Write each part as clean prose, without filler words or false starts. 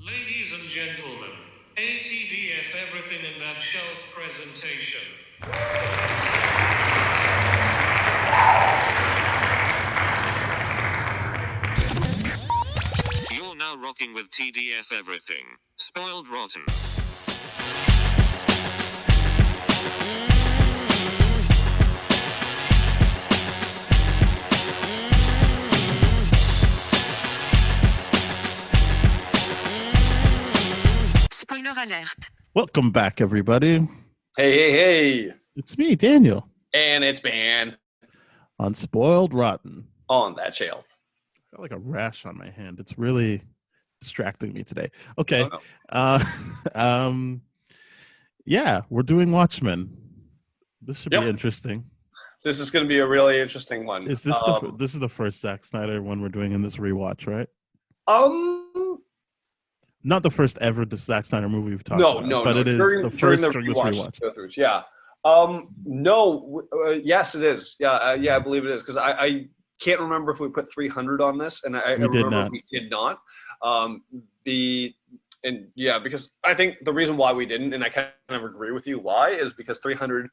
Ladies and gentlemen, ATDF everything in that shelf presentation. You're now rocking with TDF everything. Spoiled rotten. Spoiler alert. Welcome back, everybody. Hey. It's me, Daniel, And it's banned on Spoiled Rotten. on that shelf. I got like a rash on my hand. It's really distracting me today. Okay. Oh, no. Yeah, we're doing Watchmen. This should Yep. be interesting. This is going to be a really interesting one. Is this this is the first Zack Snyder one we're doing in this rewatch, right? Not the first ever Zack Snyder movie we've talked about. No. But it is the first during this rewatch. Yeah. No. Yes, it is. Yeah. I believe it is because I can't remember if we put 300 on this, and I remember we did not. Because I think the reason why we didn't, and I kind of agree with you why, is because 300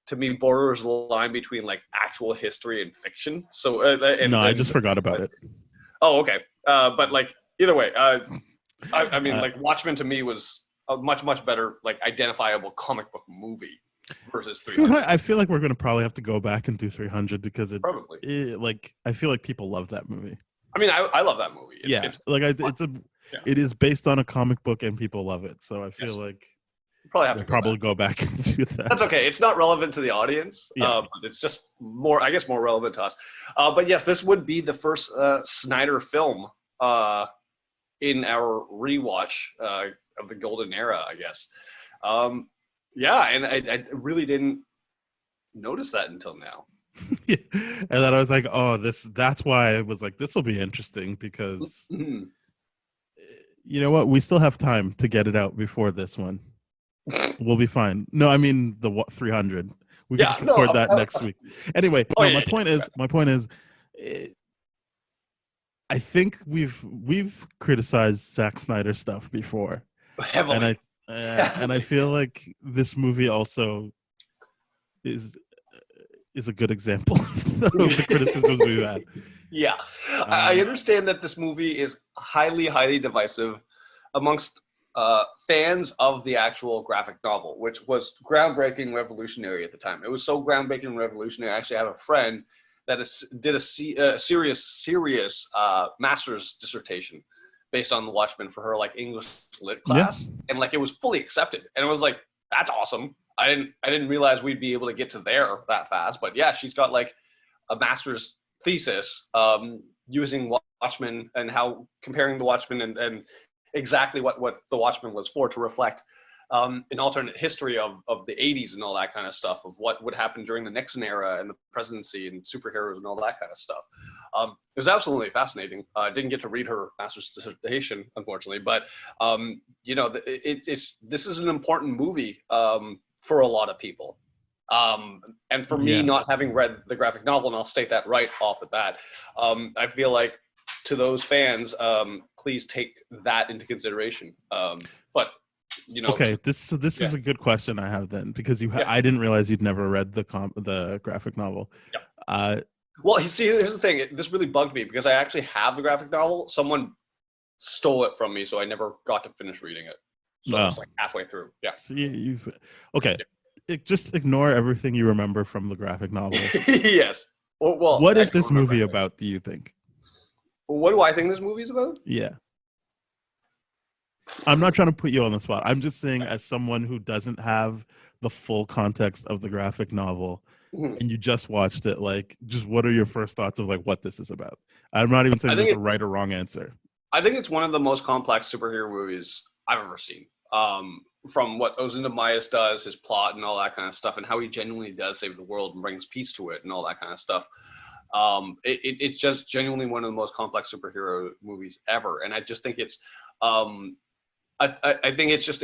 to me borders the line between like actual history and fiction. So I just forgot about it. Oh, okay. But like either way, I mean, like Watchmen to me was a much better like identifiable comic book movie versus 300. I feel like we're going to probably have to go back and do 300 because probably like I feel like people love that movie. I mean, I love that movie. It is based on a comic book and people love it. So I feel like we'll probably go back and do that. That's okay. It's not relevant to the audience. Yeah. But it's just more relevant to us. But yes, this would be the first Snyder film in our rewatch of the golden era, I guess. And I really didn't notice that until now. Yeah. And then I was like, that's why I was like, this will be interesting because you know what? We still have time to get it out before this one. We'll be fine. No, I mean the 300. We can just record that next week. Anyway, my point is, I think we've criticized Zack Snyder stuff before, heavily, and I feel like this movie also is a good example of the criticisms we've had. Yeah, I understand that this movie is highly divisive amongst fans of the actual graphic novel, which was groundbreaking, revolutionary at the time. It was so groundbreaking and revolutionary. I actually have a friend that did a serious master's dissertation based on the Watchmen for her like English lit class, and like it was fully accepted, and it was like that's awesome. I didn't realize we'd be able to get to there that fast, but yeah, she's got like a master's thesis using Watchmen and how comparing the Watchmen and exactly what the Watchmen was for to reflect an alternate history of the 80s and all that kind of stuff, of what would happen during the Nixon era and the presidency and superheroes and all that kind of stuff. It was absolutely fascinating. I didn't get to read her master's dissertation, unfortunately, but this is an important movie for a lot of people. And for me, not having read the graphic novel, and I'll state that right off the bat, I feel like to those fans, please take that into consideration. But okay, this is a good question I have then, because I didn't realize you'd never read the graphic novel. Yeah. Well, see, here's the thing. This really bugged me because I actually have the graphic novel. Someone stole it from me, so I never got to finish reading it. So I was like halfway through. Yeah. So okay. Yeah. Just ignore everything you remember from the graphic novel. Yes. Well, what is this movie about, do you think? What do I think this movie is about? Yeah. I'm not trying to put you on the spot. I'm just saying, as someone who doesn't have the full context of the graphic novel, and you just watched it, like, just what are your first thoughts of like what this is about? I'm not even saying there's a right or wrong answer. I think it's one of the most complex superhero movies I've ever seen. From what Ozymandias does, his plot and all that kind of stuff, and how he genuinely does save the world and brings peace to it and all that kind of stuff. It's just genuinely one of the most complex superhero movies ever, and I just think it's I think it's just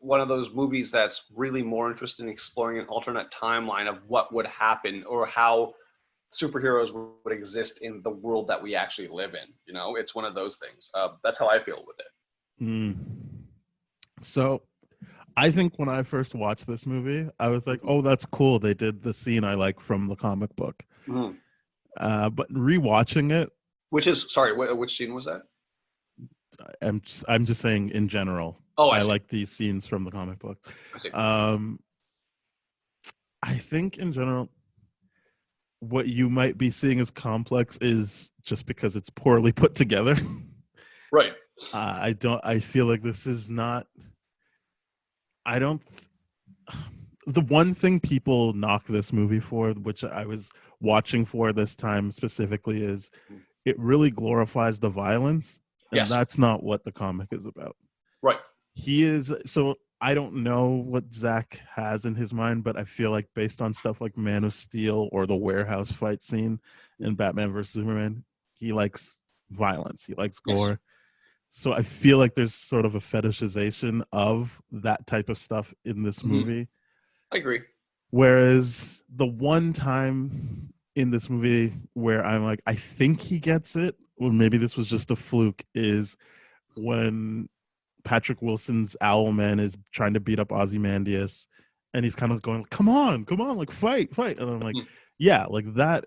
one of those movies that's really more interested in exploring an alternate timeline of what would happen or how superheroes would exist in the world that we actually live in. You know, it's one of those things. That's how I feel with it. Mm. So I think when I first watched this movie, I was like, "Oh, that's cool. They did the scene I like from the comic book." Mhm. But rewatching it, Which is sorry, which scene was that? I'm just saying in general, Oh, I I see. like these scenes from the comic book. I see. Um, I think in general, what you might be seeing as complex is just because it's poorly put together. Right. I don't. I feel like this is not. I don't. The one thing people knock this movie for, which I was watching for this time specifically, is it really glorifies the violence, and Yes. that's not what the comic is about. Right. He is so I don't know what Zack has in his mind, but I feel like based on stuff like Man of Steel or the warehouse fight scene in Batman versus Superman, he likes violence. He likes Yes. gore. So I feel like there's sort of a fetishization of that type of stuff in this Mhm. movie. I agree. Whereas the one time in this movie where I'm like, I think he gets it, or maybe this was just a fluke, is when Patrick Wilson's Owlman is trying to beat up Ozymandias, and he's kind of going, come on, like fight. And I'm like, Mhm. yeah, like that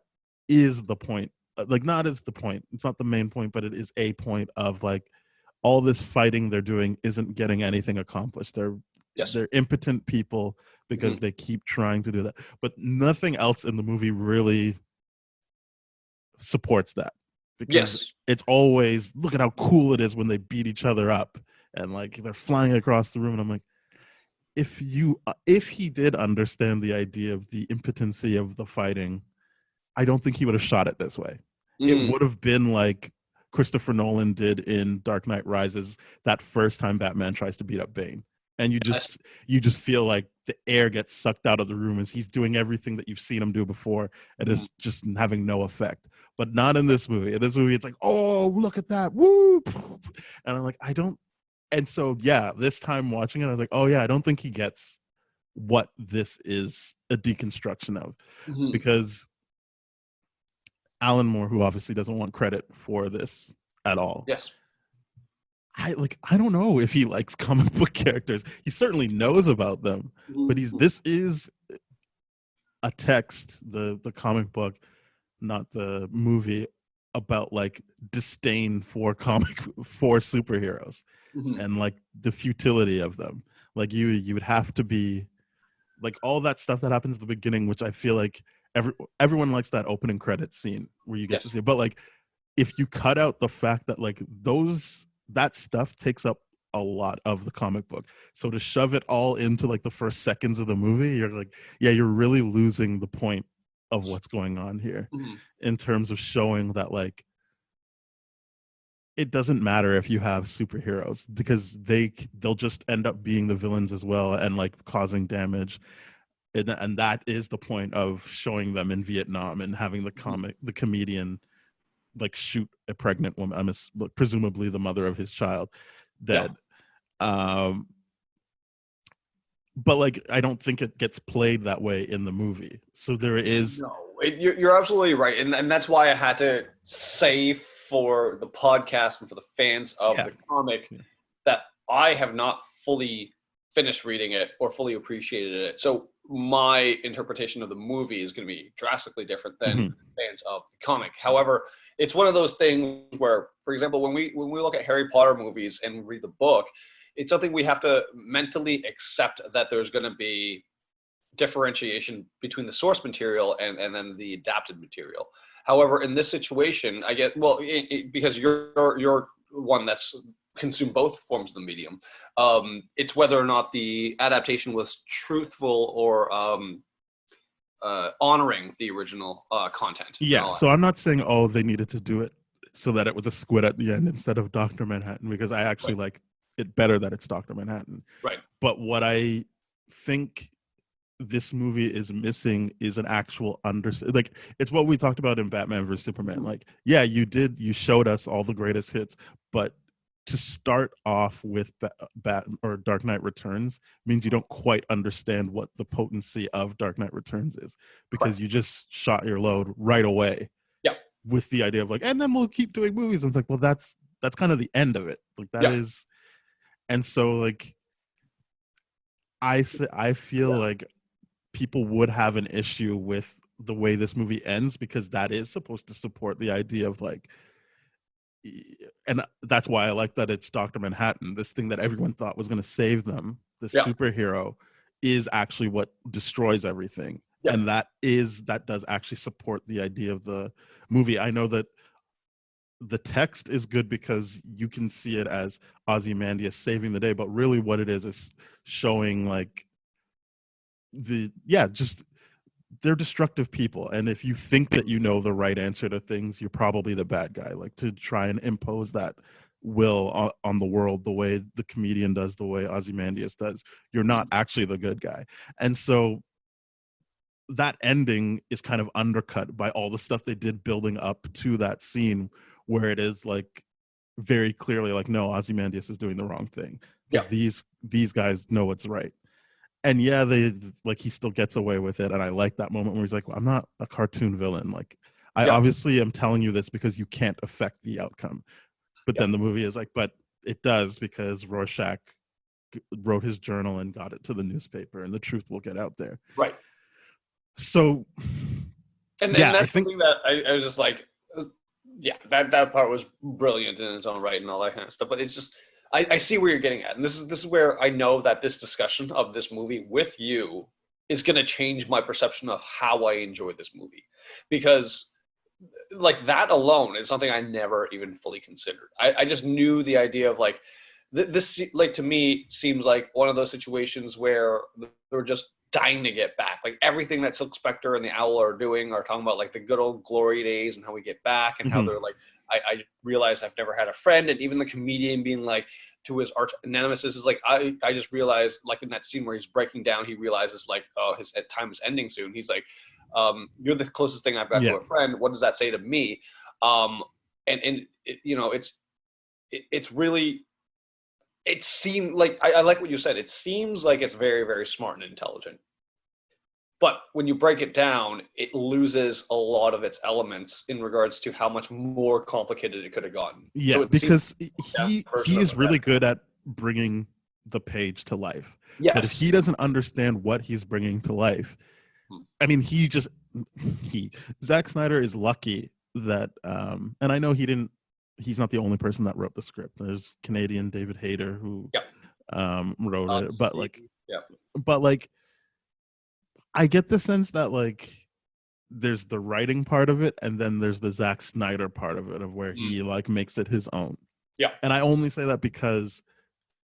is the point. Like, not as the point. It's not the main point, but it is a point of like all this fighting they're doing isn't getting anything accomplished. Yes. They're impotent people because Mhm. they keep trying to do that. But nothing else in the movie really supports that, because Yes. it's always look at how cool it is when they beat each other up and like they're flying across the room, and I'm like, if he did understand the idea of the impotency of the fighting, I don't think he would have shot it this way. It Mm. would have been like Christopher Nolan did in Dark Knight Rises, that first time Batman tries to beat up Bane. And Yes. you just feel like the air gets sucked out of the room as he's doing everything that you've seen him do before, and Mhm. it's just having no effect. But not in this movie. In this movie, it's like, oh, look at that. Woo! And I'm like, I don't. And so, yeah, this time watching it, I was like, oh, yeah, I don't think he gets what this is a deconstruction of. Mhm. Because Alan Moore, who obviously doesn't want credit for this at all, Yes. I don't know if he likes comic book characters. He certainly knows about them, but Mhm. this is a text, the comic book, not the movie, about like disdain for for superheroes Mhm. and like the futility of them. Like you would have to be like all that stuff that happens at the beginning, which I feel like everyone likes that opening credits scene where you get to Yes. see it. But like if you cut out the fact that like that stuff takes up a lot of the comic book, so to shove it all into like the first seconds of the movie, you're like, yeah, you're really losing the point of what's going on here Mhm. in terms of showing that like it doesn't matter if you have superheroes, because they'll just end up being the villains as well and like causing damage. And that is the point of showing them in Vietnam and having Mhm. the comedian like shoot a pregnant woman, presumably the mother of his child, Yeah. dead. um but like I don't think it gets played that way in the movie, so there is. No, you're absolutely right, and that's why I had to say for the podcast and for the fans of Yeah, the comic yeah. that I have not fully finished reading it or fully appreciated it. So my interpretation of the movie is going to be drastically different than Mhm. fans of the comic. However, it's one of those things where, for example, when we look at Harry Potter movies and read the book, it's something we have to mentally accept that there's going to be differentiation between the source material and then the adapted material. However, in this situation, I get well because you're one that's consumed both forms of the medium. It's whether or not the adaptation was truthful or honoring the original content. And Yeah, all so I'm not saying, oh, they needed to do it so that it was a squid at the end instead of Dr. Manhattan, because I that. actually Right, like it better that it's Dr. Manhattan. right, But what I think this movie is missing is an actual like it's what we talked about in Batman vs Superman. mhm, Like, yeah, you showed us all the greatest hits, but to start off with or Dark Knight Returns means you don't quite understand what the potency of Dark Knight Returns is, because correct. you just shot your load right away Yeah, with the idea of like, and then we'll keep doing movies. And it's like, well, that's kind of the end of it. Like that yeah, is And so like I feel like people would have an issue with the way this movie ends, because that is supposed to support the idea of like, and that's why I like that it's Dr. Manhattan, this thing that everyone thought was going to save them, the superhero, is actually what destroys everything. And that does actually support the idea of the movie. I know that the text is good because you can see it as Ozymandias saving the day, but really what it is showing like just they're destructive people, and if you think that you know the right answer to things, you're probably the bad guy. Like, to try and impose that will on the world the way the comedian does, the way Ozymandias does, you're not actually the good guy. And so that ending is kind of undercut by all the stuff they did building up to that scene, where it is like very clearly like, no, Ozymandias is doing the wrong thing, because these guys know what's right. And they like, he still gets away with it. And I like that moment where he's like, well, I'm not a cartoon villain. Like, I obviously am telling you this because you can't affect the outcome. But then the movie is like, but it does, because Rorschach wrote his journal and got it to the newspaper, and the truth will get out there. Right. So, and that's I think something that I was just like, that part was brilliant in its own right and all that kind of stuff. But it's just, I see where you're getting at, and this is where I know that this discussion of this movie with you is going to change my perception of how I enjoy this movie, because like that alone is something I never even fully considered. I just knew the idea of like this, like, to me seems like one of those situations where they're just dying to get back. Like, everything that Silk Spectre and the Owl are doing are talking about like the good old glory days and how we get back, and how they're like, I realized I've never had a friend. And even the comedian being like to his arch nemesis is like, I just realized, like in that scene where he's breaking down, he realizes like, oh, his time is ending soon. He's like, you're the closest thing I've got to a friend. What does that say to me? And it, you know, it's really, it seemed like, I like what you said. It seems like it's very, very smart and intelligent. But when you break it down, it loses a lot of its elements in regards to how much more complicated it could have gotten. Yeah, so because he is really good at bringing the page to life. Yes. But if he doesn't understand what he's bringing to life, I mean, Zack Snyder is lucky that, and I know he's not the only person that wrote the script. There's Canadian David Hayter who wrote it, but like, I get the sense that like there's the writing part of it, and then there's the Zack Snyder part of it, of where he like makes it his own. Yeah. And I only say that because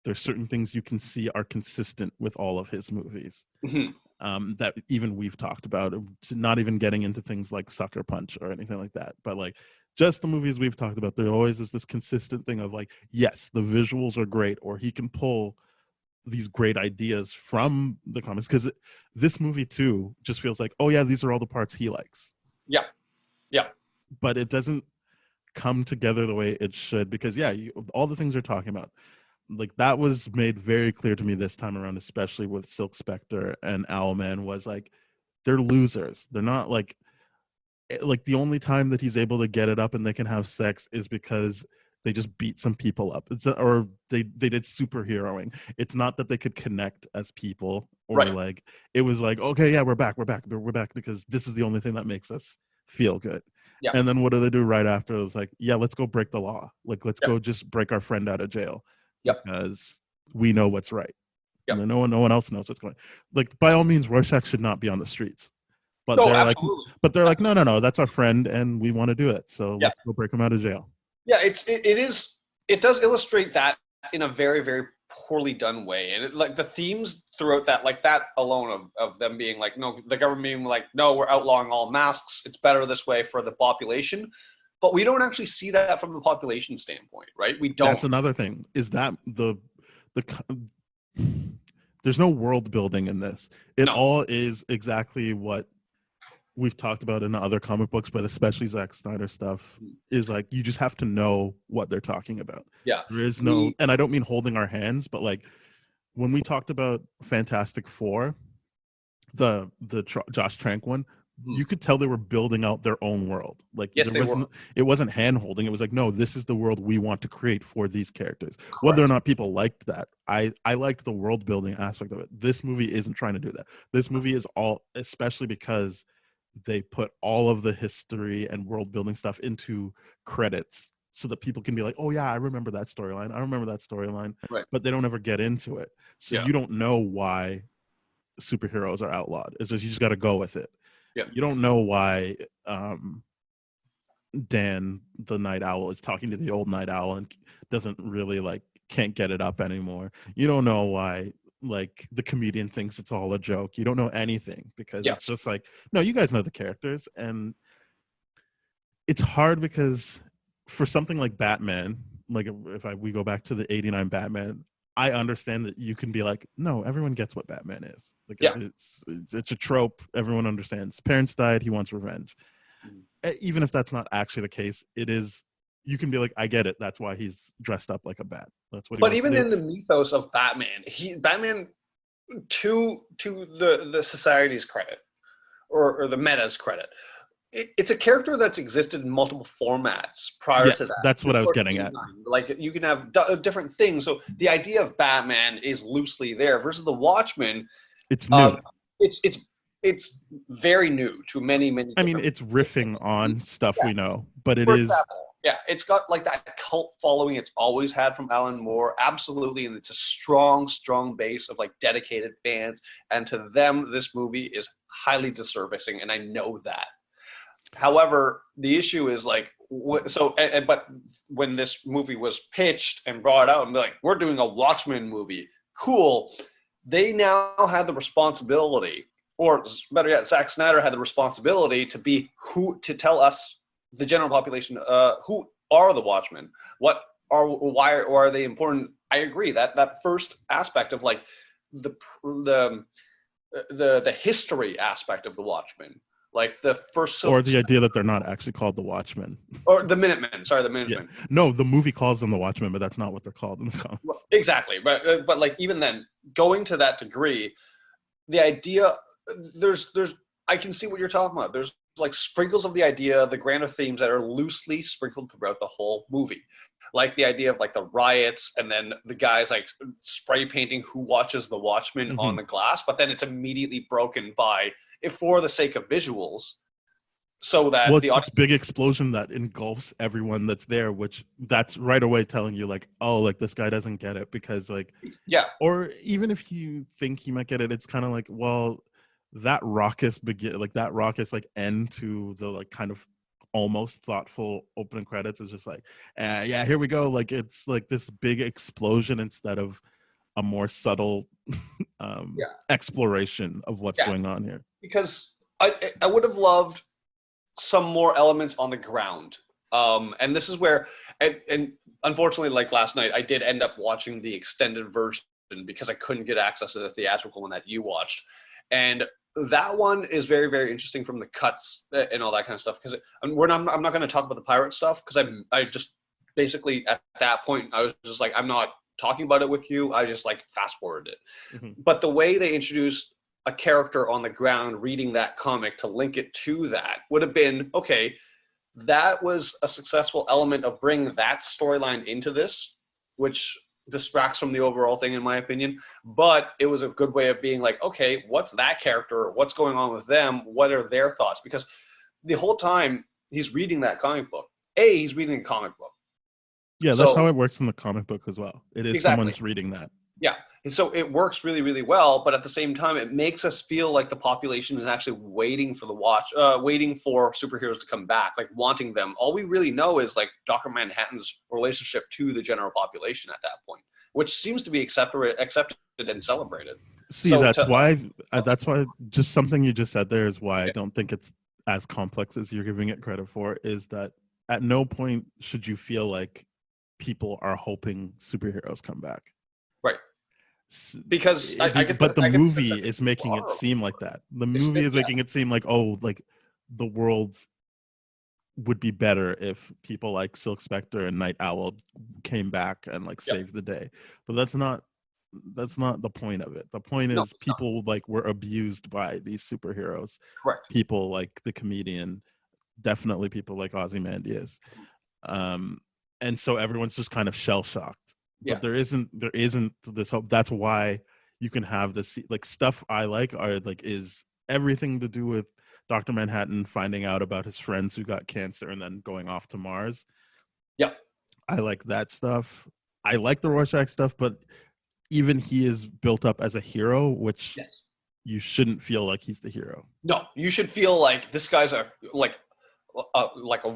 there's certain things you can see are consistent with all of his movies. That even we've talked about, not even getting into things like Sucker Punch or anything like that, but like just the movies we've talked about, there always is this consistent thing of like, yes, the visuals are great, or he can pull these great ideas from the comics, because this movie too just feels like, oh yeah, these are all the parts he likes. Yeah. But it doesn't come together the way it should, because all the things you're talking about, like, that was made very clear to me this time around, especially with Silk Spectre and Owlman, was like, they're losers. They're not like the only time that he's able to get it up and they can have sex is because they just beat some people up. Or they did superheroing. It's not that they could connect as people, or like, it was like, okay, yeah, we're back because this is the only thing that makes us feel good. Yeah. And then what do they do right after? It was like, yeah, let's go break the law. Like, let's go just break our friend out of jail. Because we know what's right. And no one else knows what's going on. Like, by all means, Rorschach should not be on the streets. But they're like, no, that's our friend and we want to do it. So let's go break him out of jail. Yeah, it does illustrate that in a very, very poorly done way. And like the themes throughout that, like that alone of them being like, no, the government being like, no, we're outlawing all masks. It's better this way for the population. But we don't actually see that from the population standpoint, right? We don't. That's another thing, is that there's no world building in this. It all is exactly what we've talked about in other comic books, but especially Zack Snyder stuff, is like, you just have to know what they're talking about. Yeah. There is no, and I don't mean holding our hands, but like when we talked about Fantastic Four, the Josh Trank one, you could tell they were building out their own world. Like Yes, they were. it wasn't hand holding. It was like, no, this is the world we want to create for these characters. Correct. Whether or not people liked that, I liked the world building aspect of it. This movie isn't trying to do that. This movie is all, especially because they put all of the history and world building stuff into credits so that people can be like, oh yeah, I remember that storyline. I remember that storyline. Right. But they don't ever get into it. So you don't know why superheroes are outlawed. It's just, you just got to go with it. Yeah. You don't know why Dan the Night Owl is talking to the old Night Owl and doesn't really like, can't get it up anymore. You don't know why like the comedian thinks it's all a joke. You don't know anything because it's just like, no, you guys know the characters. And it's hard because for something like Batman, like if we go back to the 89 Batman, I understand that you can be like, no, everyone gets what Batman is. Like it's a trope. Everyone understands. Parents died. He wants revenge. Even if that's not actually the case, it is. You can be like, I get it. That's why he's dressed up like a bat. That's what. But even in the mythos of Batman, Batman, to the society's credit, or the meta's credit, it's a character that's existed in multiple formats prior to that. That's what I was getting at. Like you can have different things. So the idea of Batman is loosely there versus the Watchmen. It's new. It's very new to many. I mean, it's riffing on stuff we know, but it is. Yeah, it's got like that cult following it's always had from Alan Moore, absolutely, and it's a strong base of like dedicated fans. And to them, this movie is highly disservicing, and I know that. However, the issue is like, but when this movie was pitched and brought out, and like, we're doing a Watchmen movie, cool. They now had the responsibility, or better yet, Zack Snyder had the responsibility to tell us, the general population, who are the Watchmen? Why are they important? I agree that first aspect of like the history aspect of the Watchmen, like the first, or the idea that they're not actually called the Watchmen, or the Minutemen. Sorry, the Minutemen. Yeah. No, the movie calls them the Watchmen, but that's not what they're called in the comics. Well, exactly, but like even then, going to that degree, the idea I can see what you're talking about. There's like sprinkles of the idea, the grander themes that are loosely sprinkled throughout the whole movie. Like the idea of like the riots and then the guys like spray painting who watches the Watchmen on the glass, but then it's immediately broken by, for the sake of visuals, so that it's this big explosion that engulfs everyone that's there, which that's right away telling you like, oh, like this guy doesn't get it because like, or even if you think he might get it, it's kind of like, well, that raucous end to the like kind of almost thoughtful opening credits is just like, yeah, here we go. Like it's like this big explosion instead of a more subtle exploration of what's going on here. Because I would have loved some more elements on the ground. And this is where, and unfortunately, like last night, I did end up watching the extended version because I couldn't get access to the theatrical one that you watched. And that one is very, very interesting from the cuts and all that kind of stuff. Because I'm not going to talk about the pirate stuff because I just basically at that point I was just like, I'm not talking about it with you. I just like fast forwarded it. But the way they introduced a character on the ground reading that comic to link it to that would have been okay. That was a successful element of bringing that storyline into this, which distracts from the overall thing in my opinion, but it was a good way of being like, okay, what's that character, what's going on with them, what are their thoughts? Because the whole time he's reading that comic book, he's reading a comic book. That's how it works in the comic book as well. It is someone's reading that. And so it works really, really well, but at the same time it makes us feel like the population is actually waiting for waiting for superheroes to come back, like wanting them. All we really know is like Dr. Manhattan's relationship to the general population at that point, which seems to be accepted and celebrated. See, that's why just something you just said there is why I don't think it's as complex as you're giving it credit for, is that at no point should you feel like people are hoping superheroes come back. Right. Because the movie is making it seem like that. The movie is making it seem like, oh, like the world would be better if people like Silk Spectre and Night Owl came back and like saved the day. But that's not that's not the point of it. The point No, is people like were abused by these superheroes. correct. People like the comedian, definitely people like Ozymandias. And so everyone's just kind of shell shocked. Yeah. But there isn't this hope. That's why you can have this like stuff I like are like is everything to do with Dr. Manhattan finding out about his friends who got cancer and then going off to Mars. Yep. I like that stuff. I like the Rorschach stuff, but even he is built up as a hero, which Yes. you shouldn't feel like he's the hero. No, you should feel like this guy's a like a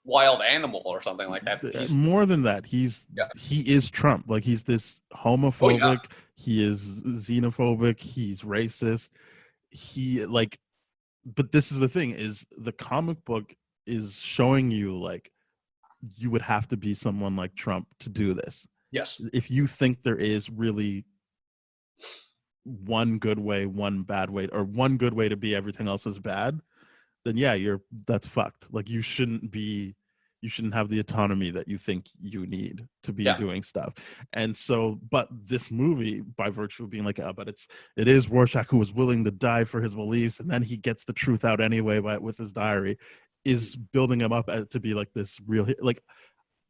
wild animal or something like that. More than that, he is Trump. Like he's this homophobic, Oh, yeah. he is xenophobic, he's racist. He like, but this is the thing: is the comic book is showing you like you would have to be someone like Trump to do this. Yes. If you think there is really one good way, one bad way, or one good way to be everything else is bad, then yeah, that's fucked. Like you shouldn't have the autonomy that you think you need to be doing stuff. And so, but this movie, by virtue of being like, but it is Rorschach who was willing to die for his beliefs, and then he gets the truth out anyway with his diary, is building him up to be like this real, like,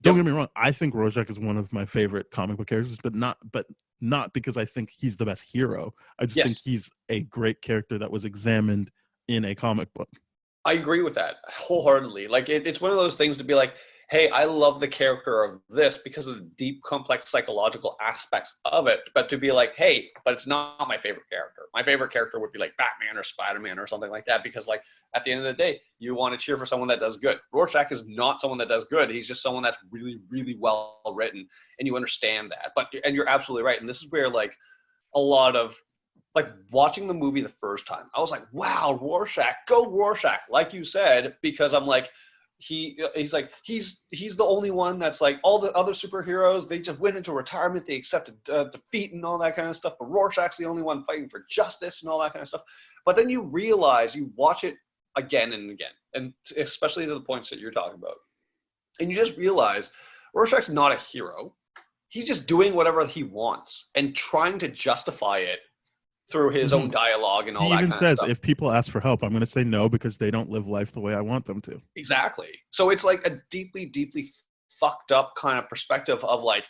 don't get me wrong, I think Rorschach is one of my favorite comic book characters, but not because I think he's the best hero. I just think he's a great character that was examined in a comic book. I agree with that wholeheartedly. Like it's one of those things to be like, hey, I love the character of this because of the deep, complex psychological aspects of it. But to be like, hey, but it's not my favorite character. My favorite character would be like Batman or Spider-Man or something like that. Because like at the end of the day, you want to cheer for someone that does good. Rorschach is not someone that does good. He's just someone that's really, really well written, and you understand that. And you're absolutely right. And this is where like a lot of like watching the movie the first time, I was like, wow, Rorschach, go Rorschach, like you said, because I'm like, he's the only one that's like all the other superheroes, they just went into retirement, they accepted defeat and all that kind of stuff, but Rorschach's the only one fighting for justice and all that kind of stuff. But then you realize, you watch it again and again, and especially to the points that you're talking about, and you just realize Rorschach's not a hero. He's just doing whatever he wants and trying to justify it through his own dialogue and all that kind of stuff. He even says, if people ask for help, I'm going to say no because they don't live life the way I want them to. Exactly. So it's like a deeply, deeply fucked up kind of perspective of like,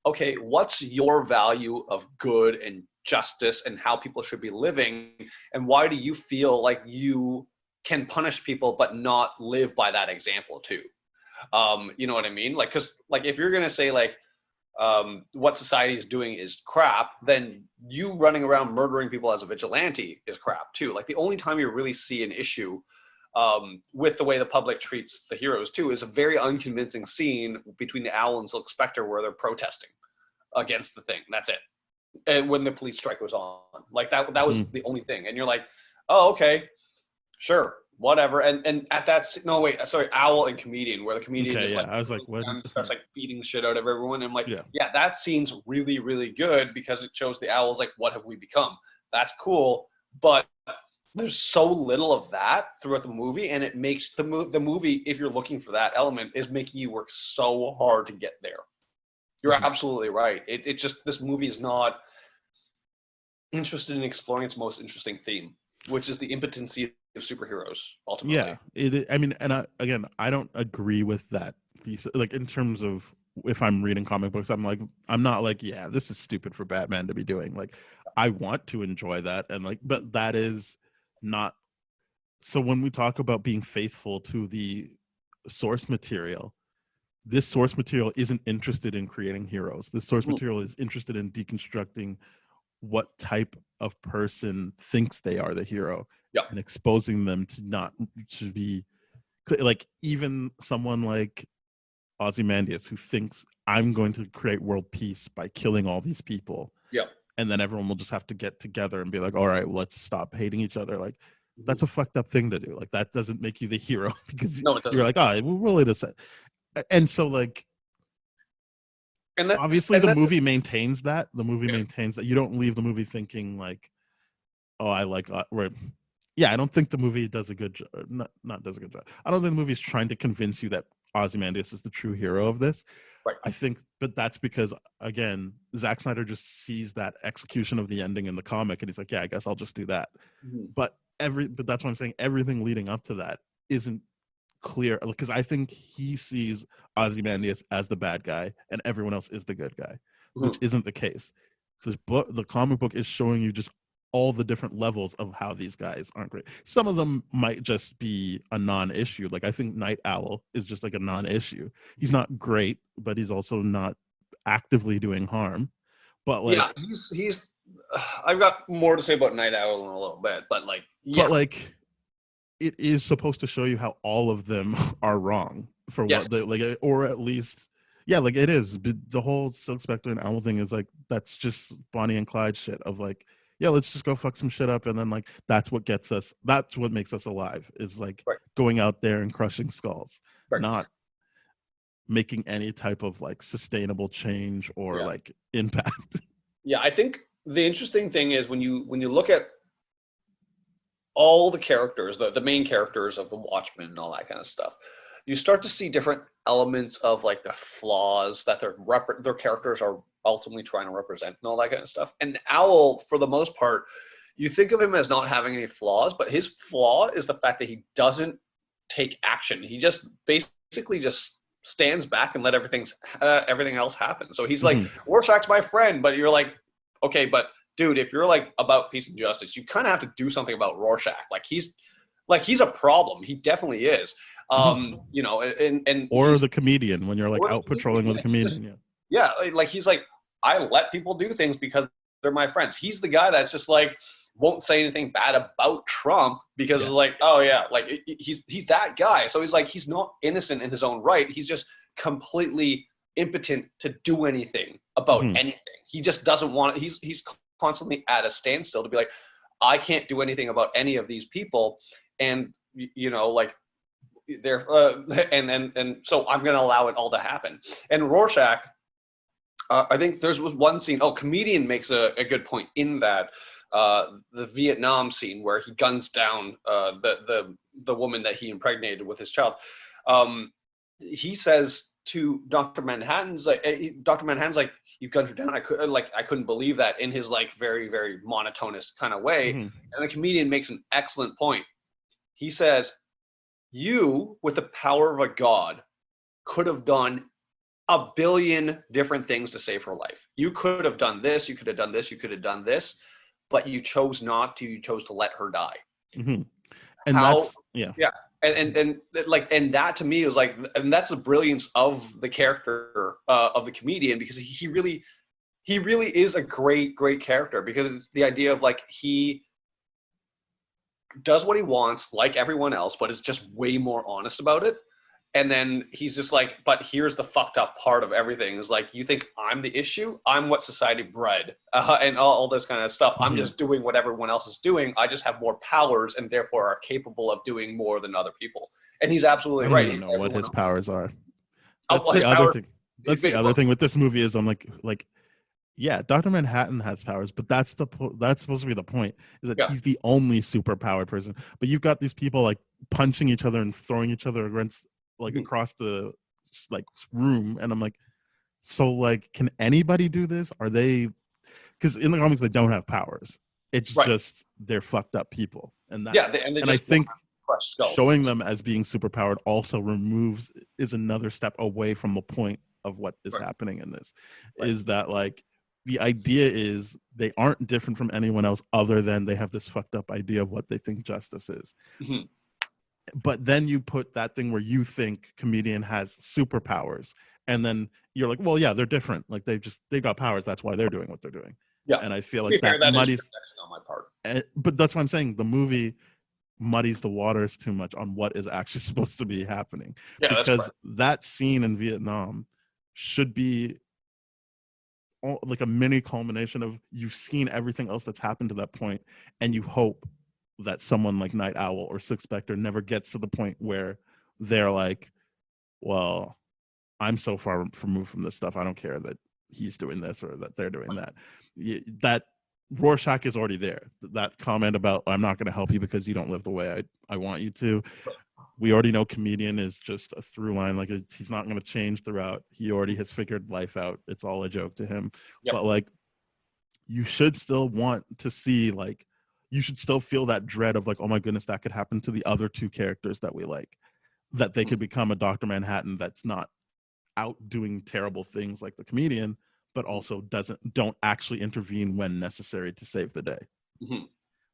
okay, what's your value of good and justice and how people should be living? And why do you feel like you can punish people but not live by that example too? You know what I mean? Like, because like if you're going to say like, what society is doing is crap, then you running around murdering people as a vigilante is crap too. Like the only time you really see an issue with the way the public treats the heroes too is a very unconvincing scene between the Owl and Silk Spectre where they're protesting against the thing. That's it. And when the police strike was on, like that was the only thing. And you're like, oh, okay, sure. Whatever, and at that Owl and Comedian, where the comedian I was like, what? Starts like beating the shit out of everyone. And I'm like, yeah, that scene's really, really good because it shows the Owl's like, what have we become? That's cool, but there's so little of that throughout the movie, and it makes the movie, if you're looking for that element, is making you work so hard to get there. You're absolutely right. It just, this movie is not interested in exploring its most interesting theme, which is the impotency of superheroes ultimately. I don't agree with that thesis. Like in terms of if I'm reading comic books, I'm not like, yeah, this is stupid for Batman to be doing. Like I want to enjoy that, and like, but that is not. So when we talk about being faithful to the source material, this source material isn't interested in creating heroes. This source material is interested in deconstructing what type of person thinks they are the hero and exposing them to be like, even someone like Ozymandias who thinks I'm going to create world peace by killing all these people. And then everyone will just have to get together and be like, all right, let's stop hating each other. Like that's a fucked up thing to do. Like that doesn't make you the hero because you're like, oh, we're really the same. And so like, and obviously the movie maintains that. The movie maintains that. You don't leave the movie thinking like, oh, I like, I don't think the movie does a good job. Not does a good job. I don't think the movie is trying to convince you that Ozymandias is the true hero of this. Right. I think, but that's because again, Zack Snyder just sees that execution of the ending in the comic, and he's like, yeah, I guess I'll just do that. Mhm. But that's what I'm saying. Everything leading up to that isn't clear, because I think he sees Ozymandias as the bad guy and everyone else is the good guy, which isn't the case. The comic book is showing you just all the different levels of how these guys aren't great. Some of them might just be a non-issue. Like I think Night Owl is just like a non-issue. He's not great, but he's also not actively doing harm. But like, yeah, he's. I've got more to say about Night Owl in a little bit, but like, yeah, but like, it is supposed to show you how all of them are wrong for Yes. what they like, or at least, yeah, like it is. The whole Silk Spectre and Owl thing is like, that's just Bonnie and Clyde shit of like, yeah, let's just go fuck some shit up, and then like that's what makes us alive, is like Right. going out there and crushing skulls, Right. not making any type of like sustainable change or like impact. Yeah, I think the interesting thing is when you look at all the characters, the main characters of the Watchmen and all that kind of stuff, you start to see different elements of like the flaws that their characters are ultimately trying to represent and all that kind of stuff. And Owl, for the most part, you think of him as not having any flaws, but his flaw is the fact that he doesn't take action. He just basically just stands back and let everything else happen. So he's like, Rorschach's my friend, but you're like, okay, but dude, if you're like about peace and justice, you kind of have to do something about Rorschach. Like he's a problem. He definitely is. You know, and or the comedian, when you're like out patrolling with a comedian. Yeah, like he's like, I let people do things because they're my friends. He's the guy that's just like won't say anything bad about Trump because it's like, oh yeah, like he's that guy. So he's like, he's not innocent in his own right. He's just completely impotent to do anything about anything. He just doesn't want. He's constantly at a standstill to be like, I can't do anything about any of these people, and you know, like they're and so I'm gonna allow it all to happen. And Rorschach, I think was one scene. Oh, comedian makes a good point in that the Vietnam scene where he guns down the woman that he impregnated with his child. He says to Dr. Manhattan's like, you gunned her down. I couldn't believe that, in his like very, very monotonous kind of way. And the comedian makes an excellent point. He says, you, with the power of a god, could have done a billion different things to save her life. You could have done this, you could have done this, you could have done this, but you chose not to. You chose to let her die. And that's and that to me is like, and that's the brilliance of the character of the comedian, because he really is a great character, because it's the idea of like, he does what he wants like everyone else, but is just way more honest about it. And then he's just like, but here's the fucked up part of everything is like, you think I'm the issue? I'm what society bred, and all this kind of stuff. I'm just doing what everyone else is doing. I just have more powers and therefore are capable of doing more than other people. And he's absolutely right. I don't know what his powers are. That's the other thing. That's the other thing with this movie is I'm like, yeah, Dr. Manhattan has powers, but that's supposed to be the point, is that he's the only superpowered person. But you've got these people like punching each other and throwing each other against like across the like room, and I'm like, so like, can anybody do this? Are they, because in the comics they don't have powers, it's just they're fucked up people, and that and I think showing them as being superpowered also is another step away from the point of what is happening in this. Is that like, the idea is they aren't different from anyone else other than they have this fucked up idea of what they think justice is. But then you put that thing where you think comedian has superpowers, and then you're like, well, yeah, they're different. Like they got powers. That's why they're doing what they're doing. Yeah. And I feel like that muddies on my part. But that's what I'm saying. The movie muddies the waters too much on what is actually supposed to be happening. Yeah, because that scene in Vietnam should be like a mini culmination of, you've seen everything else that's happened to that point, and you hope that someone like Night Owl or Silk Spectre never gets to the point where they're like, well, I'm so far removed from this stuff, I don't care that he's doing this or that they're doing that. That Rorschach is already there. That comment about, I'm not going to help you because you don't live the way I want you to, We already know comedian is just a through line. Like he's not going to change throughout. He already has figured life out. It's all a joke to him. Yep. But like, you should still want to see, like, you should still feel that dread of like, oh my goodness, that could happen to the other two characters that we like, that they could become a Dr. Manhattan that's not out doing terrible things like the comedian, but also don't actually intervene when necessary to save the day. Mm-hmm.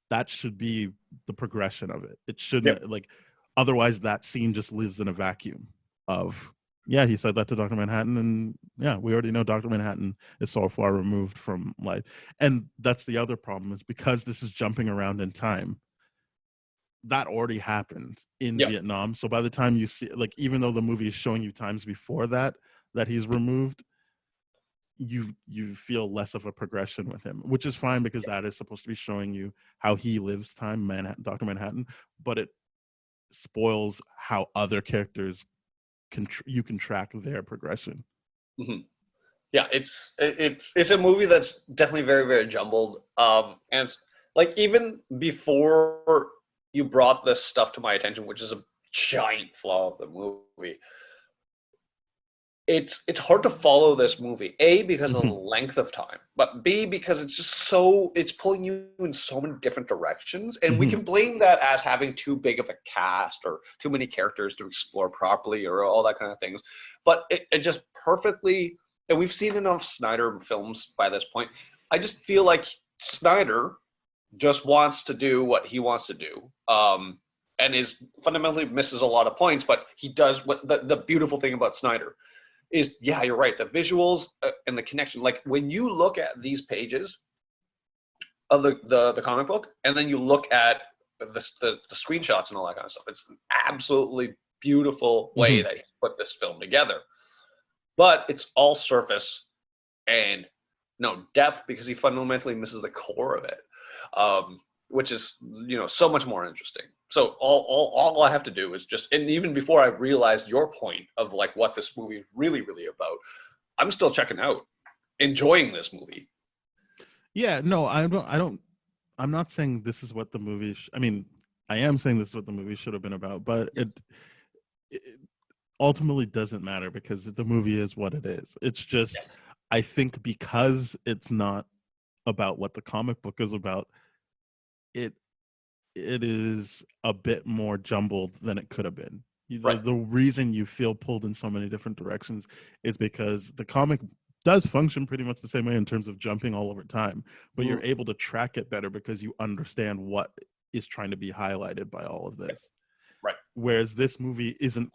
That should be the progression of it. It shouldn't like, otherwise that scene just lives in a vacuum of, yeah, he said that to Dr. Manhattan, and yeah, we already know Dr. Manhattan is so far removed from life. And that's the other problem, is because this is jumping around in time, that already happened in Vietnam. So by the time you see, like, even though the movie is showing you times before that he's removed, you feel less of a progression with him, which is fine, because that is supposed to be showing you how he lives time, Dr. Manhattan, but it spoils how other characters you can track their progression. Mm-hmm. Yeah, it's a movie that's definitely very, very jumbled. And it's, like, even before you brought this stuff to my attention, which is a giant flaw of the movie, it's hard to follow this movie. A, because of the length of time, but B, because it's just it's pulling you in so many different directions, and we can blame that as having too big of a cast or too many characters to explore properly or all that kind of things. But it just perfectly, and we've seen enough Snyder films by this point. I just feel like Snyder just wants to do what he wants to do, and is fundamentally misses a lot of points, but he does what the beautiful thing about Snyder is, yeah, you're right. The visuals and the connection. Like, when you look at these pages of the comic book, and then you look at the screenshots and all that kind of stuff, it's an absolutely beautiful way that he put this film together. But it's all surface and no depth, because he fundamentally misses the core of it, which is, so much more interesting. So all I have to do is just, and even before I realized your point of like what this movie is really, really about, I'm still checking out, enjoying this movie. Yeah, no, I'm not saying this is what the movie, I mean, I am saying this is what the movie should have been about, but it ultimately doesn't matter, because the movie is what it is. It's just, I think because it's not about what the comic book is about, it is a bit more jumbled than it could have been. The reason you feel pulled in so many different directions is because the comic does function pretty much the same way in terms of jumping all over time, but you're able to track it better because you understand what is trying to be highlighted by all of this. Right. Whereas this movie isn't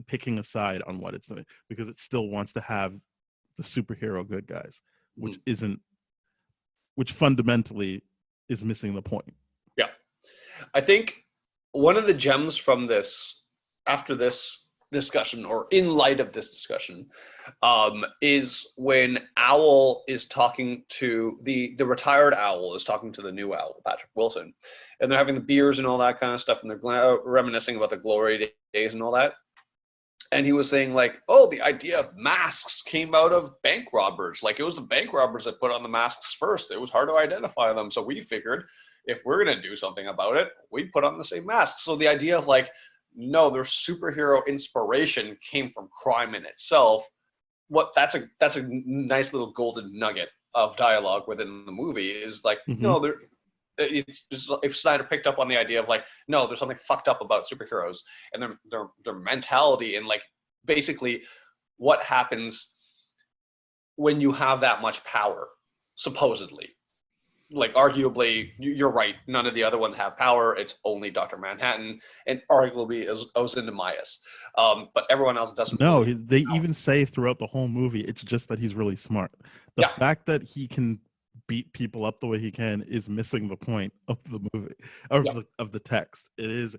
picking a side on what it's doing, because it still wants to have the superhero good guys, which fundamentally is missing the point. Yeah. I think one of the gems from this, after this discussion, or in light of this discussion, is when Owl is talking to the retired Owl is talking to the new Owl, Patrick Wilson, and they're having the beers and all that kind of stuff, and they're reminiscing about the glory days and all that. And he was saying, like, oh, the idea of masks came out of bank robbers. Like, it was the bank robbers that put on the masks first. It was hard to identify them. So we figured, if we're going to do something about it, we'd put on the same mask. So the idea of, like, no, their superhero inspiration came from crime in itself. That's a nice little golden nugget of dialogue within the movie, is like, no, it's just, if Snyder picked up on the idea of, like, no, there's something fucked up about superheroes and their mentality, and, like, basically what happens when you have that much power, supposedly. Like, arguably, you're right, none of the other ones have power. It's only Dr. Manhattan and arguably Ozymandias. But everyone else doesn't. No, they even say throughout the whole movie, it's just that he's really smart. The fact that he can beat people up the way he can is missing the point of the movie, of the text. It is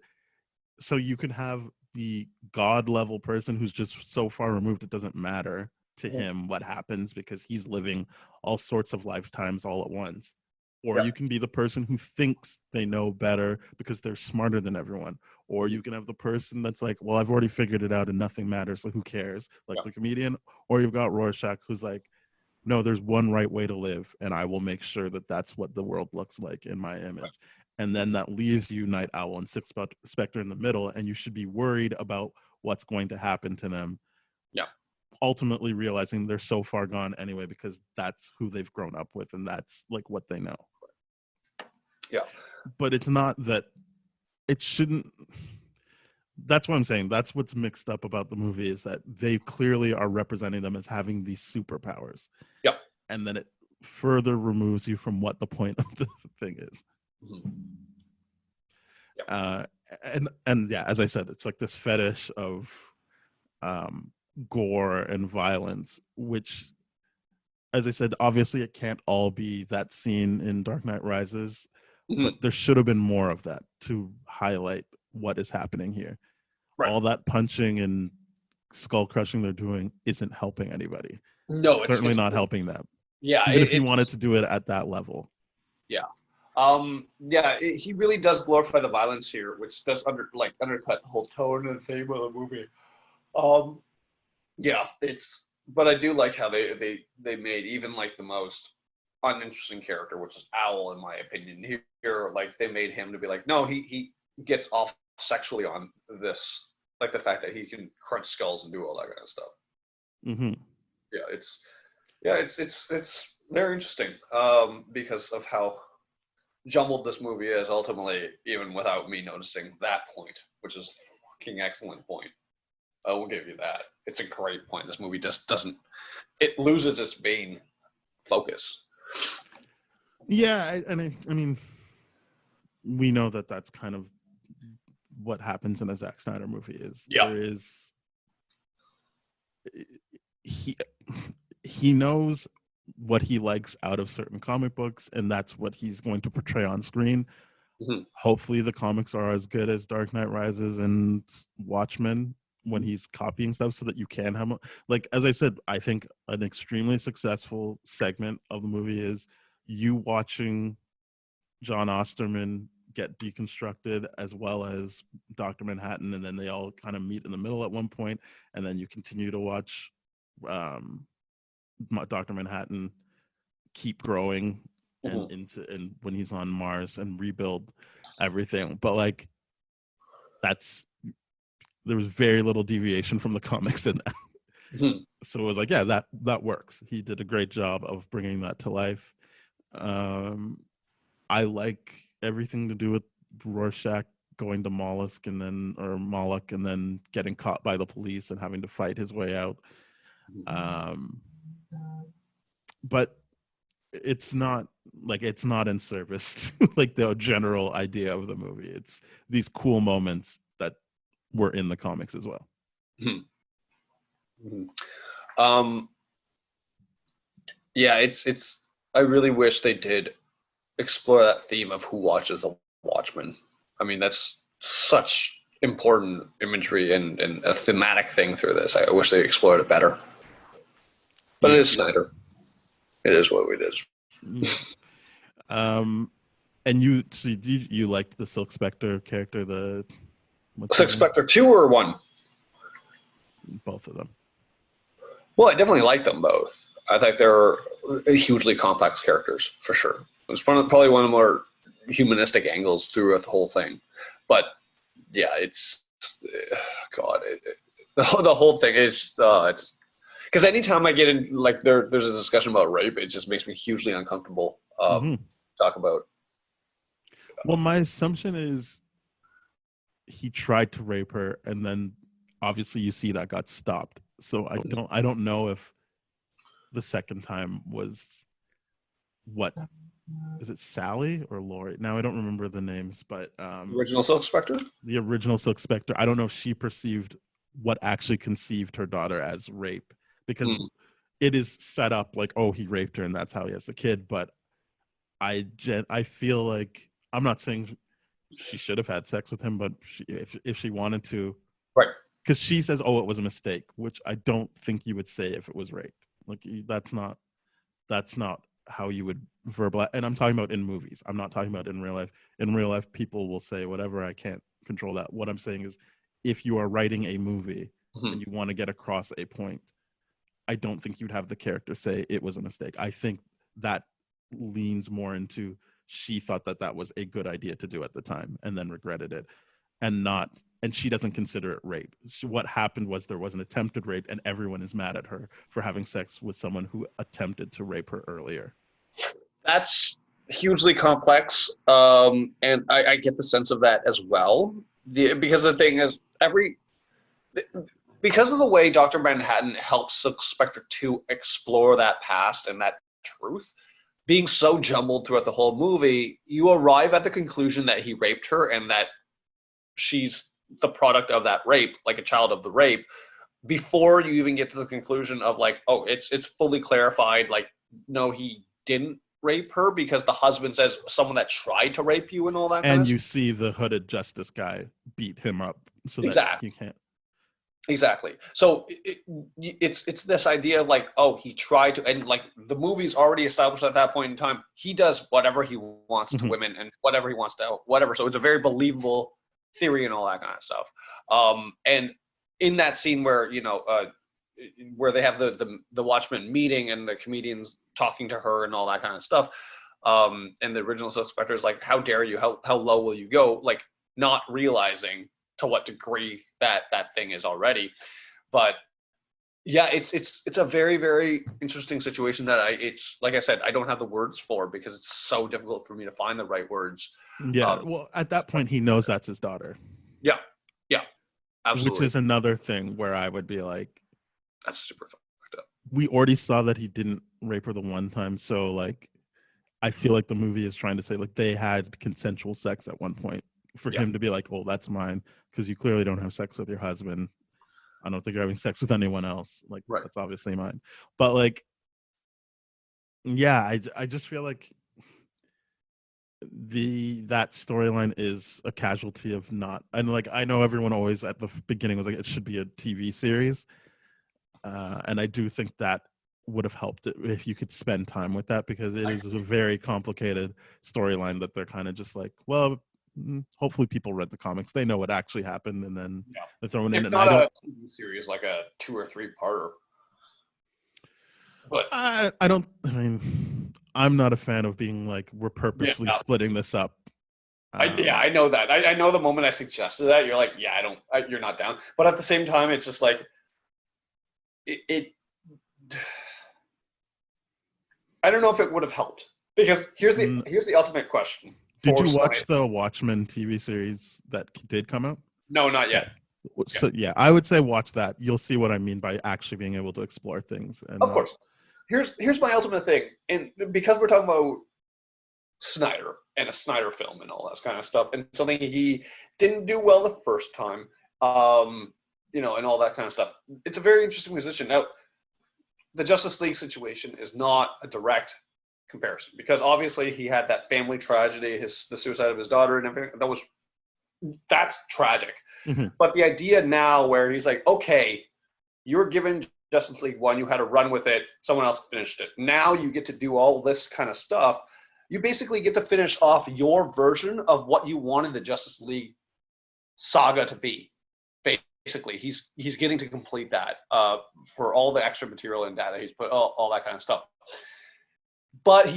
so you can have the god level person who's just so far removed it doesn't matter to him what happens, because he's living all sorts of lifetimes all at once. Or you can be the person who thinks they know better because they're smarter than everyone. Or you can have the person that's like, well, I've already figured it out and nothing matters, so who cares? Like the comedian. Or you've got Rorschach, who's like, no, there's one right way to live, and I will make sure that that's what the world looks like in my image. and then that leaves you Night Owl and Six Spectre in the middle, and you should be worried about what's going to happen to them. Yeah. Ultimately realizing they're so far gone anyway, because that's who they've grown up with and that's like what they know. Yeah. But it's not that it shouldn't. That's what I'm saying. That's what's mixed up about the movie, is that they clearly are representing them as having these superpowers. Yep. And then it further removes you from what the point of the thing is. Mm-hmm. Yep. And yeah, as I said, it's like this fetish of gore and violence, which, as I said, obviously it can't all be that scene in Dark Knight Rises, but there should have been more of that to highlight what is happening here. Right. All that punching and skull crushing they're doing isn't helping anybody. No, it's certainly not helping them. Yeah, even if you wanted to do it at that level. Yeah. He really does glorify the violence here, which does undercut the whole tone and theme of the movie. But I do like how they made even like the most uninteresting character, which is Owl, in my opinion. Here, like they made him to be like, no, he gets off sexually on this, like the fact that he can crunch skulls and do all that kind of stuff. Mm-hmm. It's very interesting because of how jumbled this movie is ultimately, even without me noticing that point, which is a fucking excellent point. I will give you that. It's a great point. This movie just doesn't, it loses its main focus. Yeah, I mean, we know that that's kind of what happens in a Zack Snyder movie. There is, he knows what he likes out of certain comic books, and that's what he's going to portray on screen. Mm-hmm. Hopefully the comics are as good as Dark Knight Rises and Watchmen when he's copying stuff, so that you can have, like, as I said, I think an extremely successful segment of the movie is you watching John Osterman get deconstructed, as well as Dr. Manhattan, and then they all kind of meet in the middle at one point, and then you continue to watch Dr. Manhattan keep growing and when he's on Mars and rebuild everything. But like, there was very little deviation from the comics in that. Mm-hmm. So it was like, yeah, that works. He did a great job of bringing that to life. I like everything to do with Rorschach going to Moloch and then getting caught by the police and having to fight his way out. But it's not in service to like the general idea of the movie. It's these cool moments that were in the comics as well. Mm-hmm. It's I really wish they did explore that theme of who watches the Watchmen. I mean, that's such important imagery and a thematic thing through this. I wish they explored it better. But it is Snyder. It is what it is. And you liked the Silk Spectre character, the Silk Spectre 2 or 1? Both of them. Well, I definitely like them both. I think they're hugely complex characters, for sure. It was probably one of the more humanistic angles throughout the whole thing. But yeah, it's the whole thing is it's because anytime I get in, like there's a discussion about rape, it just makes me hugely uncomfortable. Talk about. Well, my assumption is he tried to rape her, and then obviously you see that got stopped. So I don't know if the second time was what. Is it Sally or Lori? Now I don't remember the names, but original Silk Spectre? The original Silk Spectre. I don't know if she perceived what actually conceived her daughter as rape, because it is set up like, oh, he raped her and that's how he has the kid. But I feel like, I'm not saying she should have had sex with him, but if she wanted to, right? Because she says, oh, it was a mistake, which I don't think you would say if it was rape. Like that's not how you would verbalize. And I'm talking about in movies. I'm not talking about in real life. In real life, people will say whatever. I can't control that. What I'm saying is, if you are writing a movie and you want to get across a point, I don't think you'd have the character say it was a mistake. I think that leans more into she thought that was a good idea to do at the time and then regretted it, and she doesn't consider it rape. What happened was there was an attempted rape, and everyone is mad at her for having sex with someone who attempted to rape her earlier. That's hugely complex, and I get the sense of that as well. Because the thing is, because of the way Dr. Manhattan helps Spectre 2 explore that past and that truth, being so jumbled throughout the whole movie, you arrive at the conclusion that he raped her and that she's the product of that rape, like a child of the rape, before you even get to the conclusion of like, oh, it's fully clarified, like, no, he didn't rape her, because the husband says someone that tried to rape you and all that. And you see the hooded justice guy beat him up so that you can't. Exactly. So it's this idea of like, oh, he tried to, and like the movie's already established at that point in time, he does whatever he wants to women and whatever he wants to whatever. So it's a very believable theory and all that kind of stuff. And in that scene where where they have the Watchmen meeting and the comedians talking to her and all that kind of stuff, and the original Spectre is like, how dare you? How low will you go? Like, not realizing to what degree that thing is already. But yeah, it's a very, very interesting situation that it's like I said, I don't have the words for, because it's so difficult for me to find the right words. Yeah, well, at that point he knows that's his daughter. Yeah, absolutely. Which is another thing where I would be like, that's super fucked up. We already saw that he didn't rape her the one time, so like I feel like the movie is trying to say like they had consensual sex at one point for him to be like, oh, that's mine, because you clearly don't have sex with your husband. I don't think you're having sex with anyone else. Like, that's obviously mine. But like, yeah, I just feel like that storyline is a casualty of not, and like I know everyone always at the beginning was like it should be a TV series, and I do think that would have helped it if you could spend time with that, because it is a very complicated storyline that they're kind of just like, well, hopefully people read the comics, they know what actually happened, and then they're throwing in. And not a TV series like a 2 or 3 parter. But I mean, I'm not a fan of being like we're purposely splitting this up. I know that. I know the moment I suggested that, you're like, yeah, you're not down. But at the same time, it's just like it I don't know if it would have helped, because here's the ultimate question. Did you watch the Watchmen TV series that did come out? No, not yet. So yeah, I would say watch that. You'll see what I mean by actually being able to explore things. And, of course. Here's my ultimate thing, and because we're talking about Snyder and a Snyder film and all that kind of stuff, and something he didn't do well the first time, and all that kind of stuff. It's a very interesting position. Now, the Justice League situation is not a direct comparison, because obviously he had that family tragedy, the suicide of his daughter and everything. That's tragic. Mm-hmm. But the idea now where he's like, okay, you're given Justice League 1, you had a run with it, someone else finished it. Now you get to do all this kind of stuff. You basically get to finish off your version of what you wanted the Justice League saga to be. Basically, he's getting to complete that for all the extra material and data he's put, all that kind of stuff. But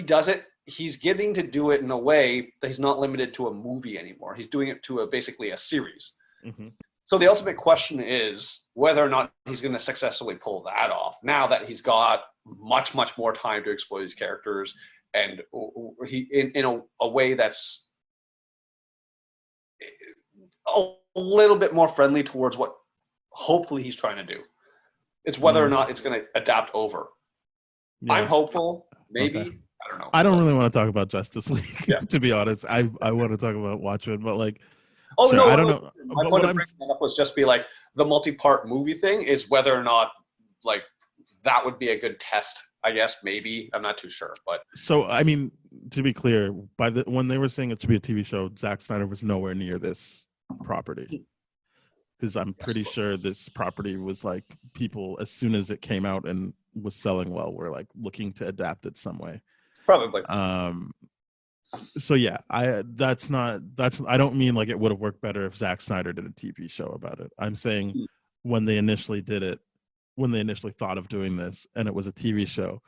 he's getting to do it in a way that he's not limited to a movie anymore. He's doing it to basically a series. Mm-hmm. So the ultimate question is whether or not he's going to successfully pull that off now that he's got much, much more time to explore these characters, and he in a way that's a little bit more friendly towards what hopefully he's trying to do. It's whether or not it's going to adapt over. Yeah. I'm hopeful. Maybe. Okay. I don't know. I don't really want to talk about Justice League, to be honest. I want to talk about Watchmen, but like, I don't know. My point of bringing that up was just be like, the multi-part movie thing is whether or not like that would be a good test. I guess maybe, I'm not too sure, but so I mean, to be clear, when they were saying it should be a TV show, Zack Snyder was nowhere near this property, because I'm pretty sure this property was like people, as soon as it came out and was selling well, were like looking to adapt it some way. Probably. So yeah, I don't mean like it would have worked better if Zack Snyder did a TV show about it. I'm saying when they initially thought of doing this and it was a TV show,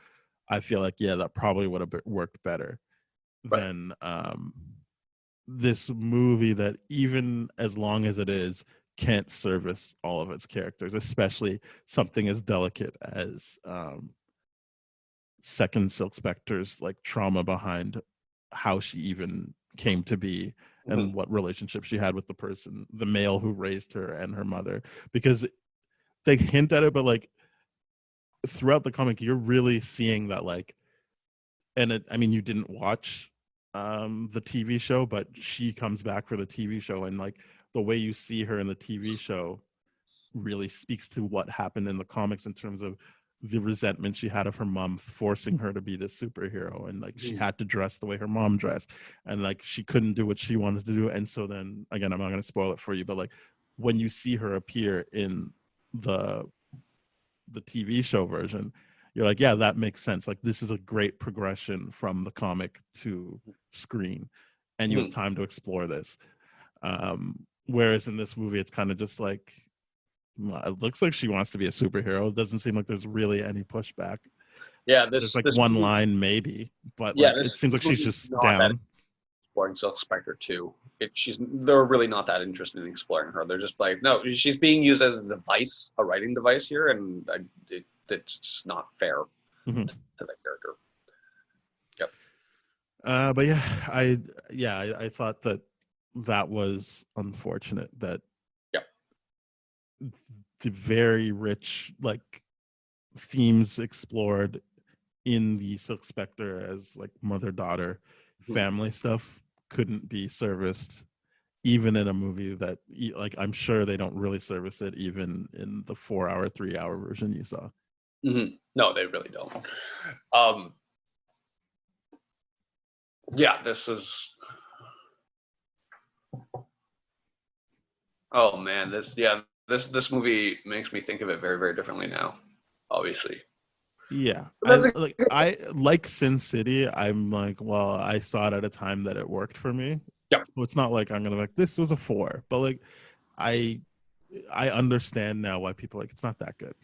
I feel like, yeah, that probably would have worked better than this movie that, even as long as it is, can't service all of its characters, especially something as delicate as Second Silk Spectre's like trauma behind how she even came to be and what relationship she had with the male who raised her and her mother, because they hint at it, but like throughout the comic you're really seeing that, like, and I mean, you didn't watch the TV show, but she comes back for the TV show, and like the way you see her in the TV show really speaks to what happened in the comics in terms of the resentment she had of her mom forcing her to be this superhero, and like she had to dress the way her mom dressed, and like she couldn't do what she wanted to do. And so then again, I'm not going to spoil it for you, but like when you see her appear in the TV show version, you're like, yeah, that makes sense. Like this is a great progression from the comic to screen, and you have time to explore this. Whereas in this movie, it's kind of just like, it looks like she wants to be a superhero. It doesn't seem like there's really any pushback. Yeah, there's like one movie, line maybe, but yeah, like it seems like she's just down. Exploring Silk Spectre too. They're really not that interested in exploring her. They're just like, no, she's being used as a device, a writing device here, and it's just not fair to that character. Yep. But I thought that was unfortunate that the very rich like themes explored in the Silk Spectre as like mother-daughter family stuff couldn't be serviced even in a movie that, like, I'm sure they don't really service it even in the 4-hour 3-hour version you saw. No, they really don't. This is, oh man, this movie makes me think of it very, very differently now, obviously. Yeah, I like Sin City. I'm like, well, I saw it at a time that it worked for me. Yeah, so it's not like I'm gonna like this was a 4, but like I understand now why people are like it's not that good.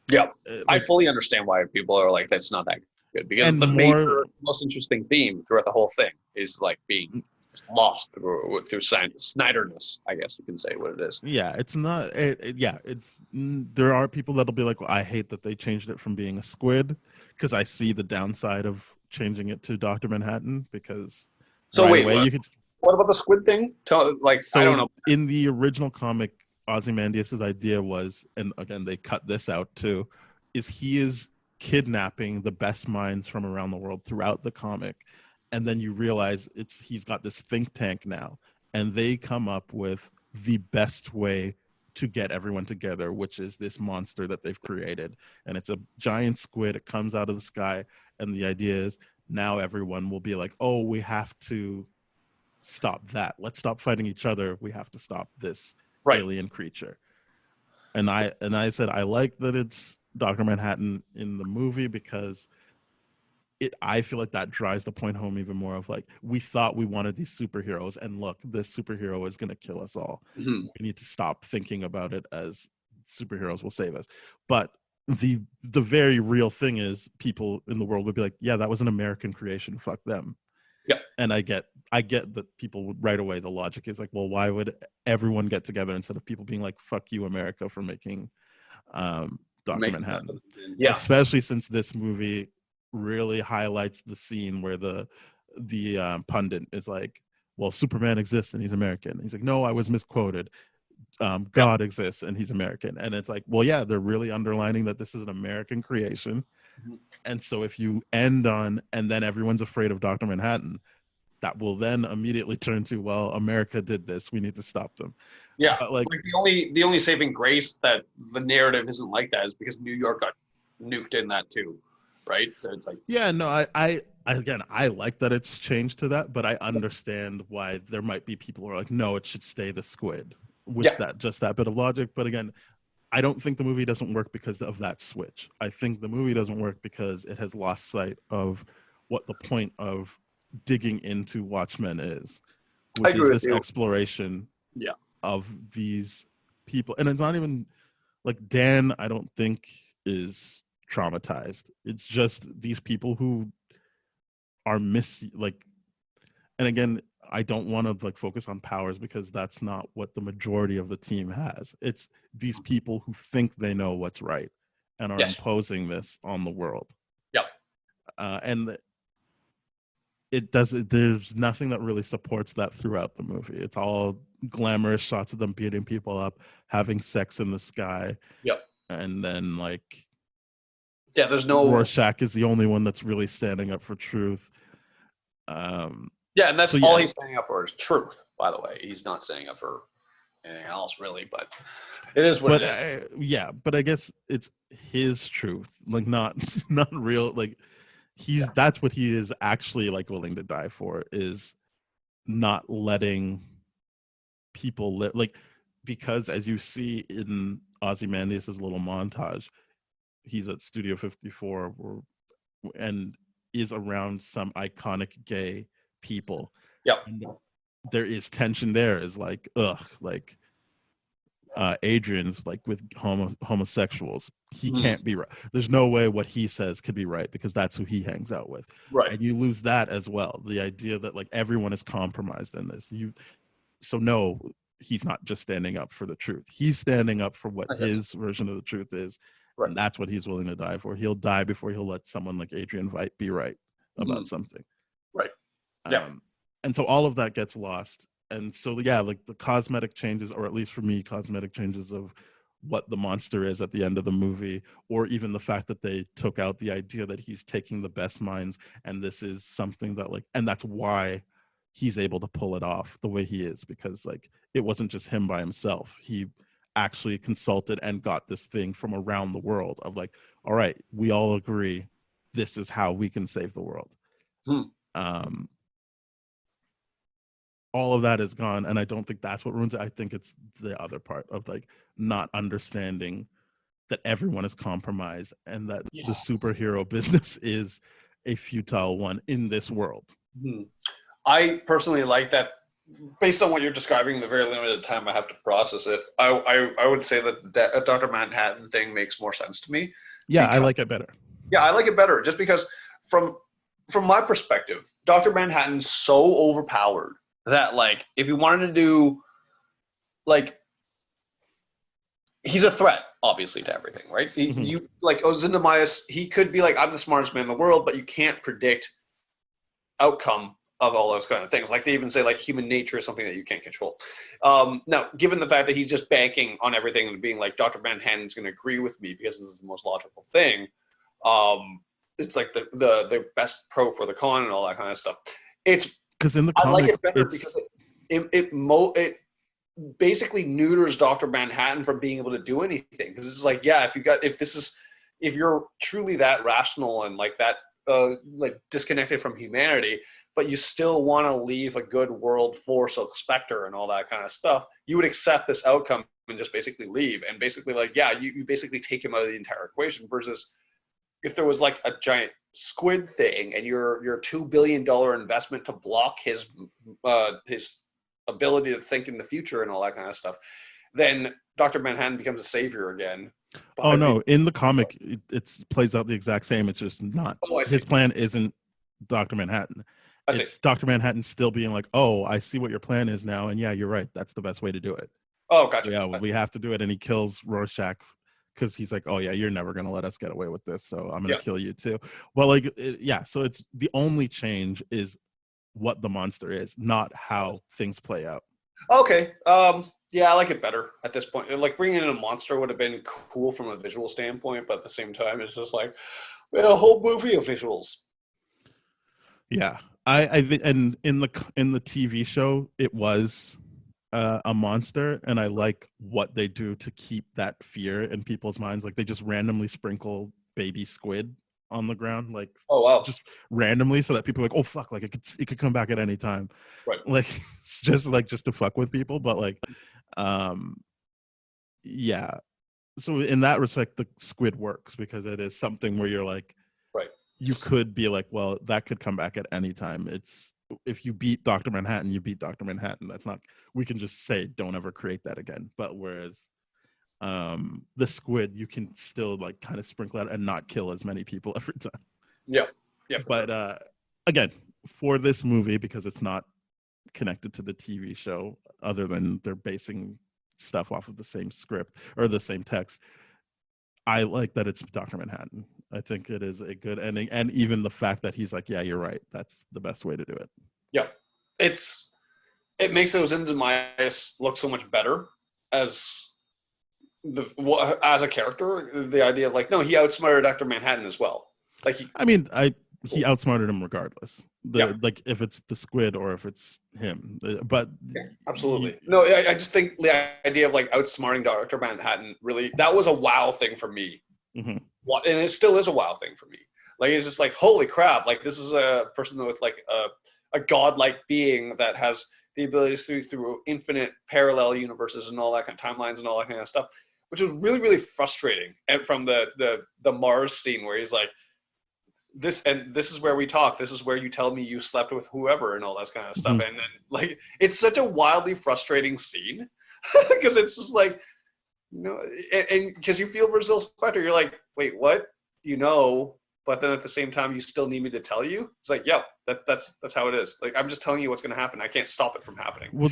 Yeah, I fully understand why people are like that's not that good, because the major, most interesting theme throughout the whole thing is like being lost through Snyderness, I guess you can say what it is. Yeah, it's not. It's there are people that'll be like, well, I hate that they changed it from being a squid, because I see the downside of changing it to Dr. Manhattan, because what about the squid thing? I don't know. In the original comic, Ozymandias' idea was, and again they cut this out too, he is kidnapping the best minds from around the world throughout the comic, and then you realize he's got this think tank now, and they come up with the best way to get everyone together, which is this monster that they've created, and it's a giant squid. It comes out of the sky, and the idea is now everyone will be like, oh, we have to stop that. Let's stop fighting each other. We have to stop this alien creature. And I said I like that it's Dr. Manhattan in the movie, because I feel like that drives the point home even more of like, we thought we wanted these superheroes, and look, this superhero is going to kill us all. We need to stop thinking about it as superheroes will save us. But the very real thing is, people in the world would be like, yeah, that was an American creation, fuck them. Yeah. And I get that people would, right away the logic is like, well, why would everyone get together instead of people being like, fuck you, America, for making Dr. Manhattan. Yeah. Especially since this movie really highlights the scene where the pundit is like, well, Superman exists and he's American. He's like, no, I was misquoted. God exists and he's American. And it's like, well, yeah, they're really underlining that this is an American creation. And so if you end on, and then everyone's afraid of Dr. Manhattan, that will then immediately turn to, well, America did this, we need to stop them. Yeah, but like the only saving grace that the narrative isn't like that is because New York got nuked in that too, right? So it's like, yeah, no, I again, I like that it's changed to that, but I understand why there might be people who are like, no, it should stay the squid with that bit of logic. But again, I don't think the movie doesn't work because of that switch. I think the movie doesn't work because it has lost sight of what the point of digging into Watchmen is, which is this exploration of these people. And it's not even like Dan, I don't think, is traumatized. It's just these people who are and again, I don't want to like focus on powers because that's not what the majority of the team has. It's these people who think they know what's right and are Yes. imposing this on the world. Yep. And it does. There's nothing that really supports that throughout the movie. It's all glamorous shots of them beating people up, having sex in the sky. Yep. And then like, yeah, there's no Rorschach is the only one that's really standing up for truth. Yeah, and that's all he's standing up for is truth. By the way, he's not standing up for anything else really, but it is what it is. But I guess it's his truth, like not real. Like that's what he is actually like willing to die for, is not letting people live. Like, because as you see in Ozymandias' little montage, he's at Studio 54 and is around some iconic gay people. Yep. And there is tension there, is like, like Adrian's like with homosexuals. He can't be right. There's no way what he says could be right because that's who he hangs out with. Right. And you lose that as well. The idea that like everyone is compromised in this. So no, he's not just standing up for the truth. He's standing up for what his version of the truth is. Right. And that's what he's willing to die for. He'll die before he'll let someone like Adrian Veidt be right about something. Right. Yeah. And so all of that gets lost. And so, yeah, like the cosmetic changes, or at least for me, cosmetic changes of what the monster is at the end of the movie, or even the fact that they took out the idea that he's taking the best minds and this is something that like, and that's why he's able to pull it off the way he is, because like it wasn't just him by himself. He actually consulted and got this thing from around the world of like, all right, we all agree this is how we can save the world. All of that is gone, and I don't think that's what ruins it. I think it's the other part of like not understanding that everyone is compromised and that the superhero business is a futile one in this world. I personally like that. Based on what you're describing, the very limited time I have to process it, I would say that the Dr. Manhattan thing makes more sense to me. Yeah, I like it better. Yeah, I like it better just because from my perspective, Dr. Manhattan's so overpowered that like if you wanted to do like, he's a threat obviously to everything, right? You like Ozymandias, he could be like, I'm the smartest man in the world, but you can't predict outcome of all those kind of things. Like they even say like human nature is something that you can't control. Now, given the fact that he's just banking on everything and being like, Dr. Manhattan's going to agree with me because this is the most logical thing. It's like the best pro for the con and all that kind of stuff. It's because in the comic, I like it better because it basically neuters Dr. Manhattan from being able to do anything. Because it's like, yeah, if you're truly that rational and like that like disconnected from humanity, but you still want to leave a good world for Spectre and all that kind of stuff, you would accept this outcome and just basically leave. And basically like, yeah, you basically take him out of the entire equation. Versus if there was like a giant squid thing and your $2 billion investment to block his ability to think in the future and all that kind of stuff, then Dr. Manhattan becomes a savior again. No, in the comic it plays out the exact same. It's just not his plan isn't Dr. Manhattan. It's Dr. Manhattan still being like, oh, I see what your plan is now, and yeah, you're right, that's the best way to do it. Oh, gotcha. Yeah, we have to do it. And he kills Rorschach because he's like, oh yeah, you're never gonna let us get away with this, so I'm gonna kill you too. Well, like so it's the only change is what the monster is, not how things play out. Okay. Yeah, I like it better at this point. Like bringing in a monster would have been cool from a visual standpoint, but at the same time, it's just like we had a whole movie of visuals. Yeah, and in the TV show, it was a monster, and I like what they do to keep that fear in people's minds. Like they just randomly sprinkle baby squid on the ground, like just randomly, so that people are like, oh fuck, like it could come back at any time, right? Like it's just to fuck with people, but like yeah. So in that respect, the squid works because it is something where you're like, right, you could be like, well, that could come back at any time. It's if you beat Dr. Manhattan, you beat Dr. Manhattan. That's not, we can just say don't ever create that again. But whereas the squid, you can still like kind of sprinkle out and not kill as many people every time. Yeah. But again, for this movie, because it's not connected to the TV show, other than they're basing stuff off of the same script or the same text, I like that it's Dr. Manhattan. I think it is a good ending, and even the fact that he's like, yeah, you're right, that's the best way to do it. Yeah, it makes those Demise look so much better as a character. The idea of like, no, he outsmarted Dr. Manhattan as well. Like, he outsmarted him regardless. Like if it's the squid or if it's him, but absolutely. I just think the idea of like outsmarting Dr. Manhattan, really, that was a wow thing for me. Mm-hmm. And it still is a wow thing for me. Like, it's just like, holy crap! Like, this is a person with like a godlike being that has the ability to see through infinite parallel universes and all that kind of timelines and all that kind of stuff, which was really, really frustrating. And from the Mars scene where he's like, this is where we talk. This is where you tell me you slept with whoever and all that kind of stuff. Mm-hmm. And then like, it's such a wildly frustrating scene because it's just like, and because you feel Brazil Spectre, you're like, wait, what? But then at the same time, you still need me to tell you. It's like, yep, that's how it is. Like, I'm just telling you what's going to happen. I can't stop it from happening. Well,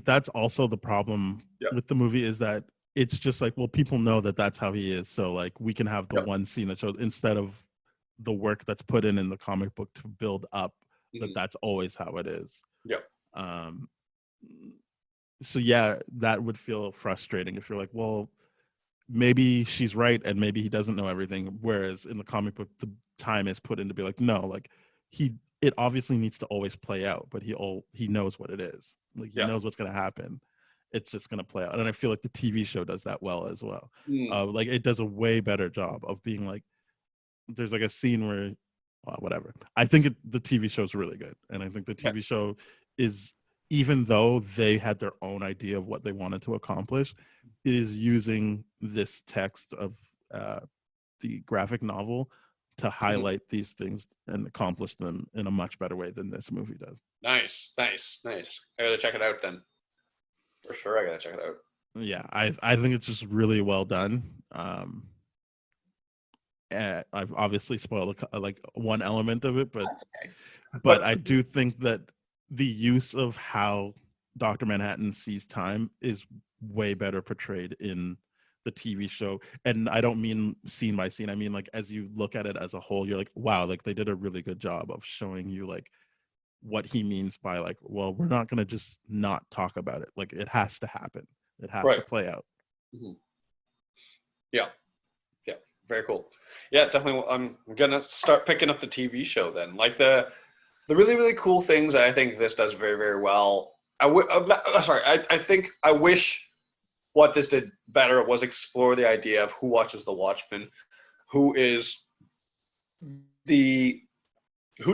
that's also the problem with the movie, is that it's just like, well, people know that that's how he is. So like, we can have the one scene that shows, instead of the work that's put in the comic book to build up that's always how it is. Yep. So yeah, that would feel frustrating if you're like, well, maybe she's right and maybe he doesn't know everything. Whereas in the comic book, the time is put in to be like, no, like it obviously needs to always play out, but he knows what it is. Like he knows what's going to happen. It's just going to play out. And I feel like the TV show does that well as well. Like it does a way better job of being like, there's like a scene where, whatever. I think the TV show is really good. And I think the TV show is, even though they had their own idea of what they wanted to accomplish, is using this text of the graphic novel to highlight these things and accomplish them in a much better way than this movie does. Nice. I gotta check it out then. For sure, I gotta check it out. Yeah, I think it's just really well done. I've obviously spoiled like one element of it, but okay. but I do think that the use of how Dr. Manhattan sees time is way better portrayed in the TV show. And I don't mean scene by scene. I mean, like, as you look at it as a whole, you're like, wow, like they did a really good job of showing you like what he means by like, well, we're not going to just not talk about it. Like, it has to happen. It has to play out. Mm-hmm. Yeah. Very cool. Yeah, definitely. I'm going to start picking up the TV show then. Like the really, really cool things that I think this does very, very well. I think I wish what this did better was explore the idea of who watches the Watchmen, who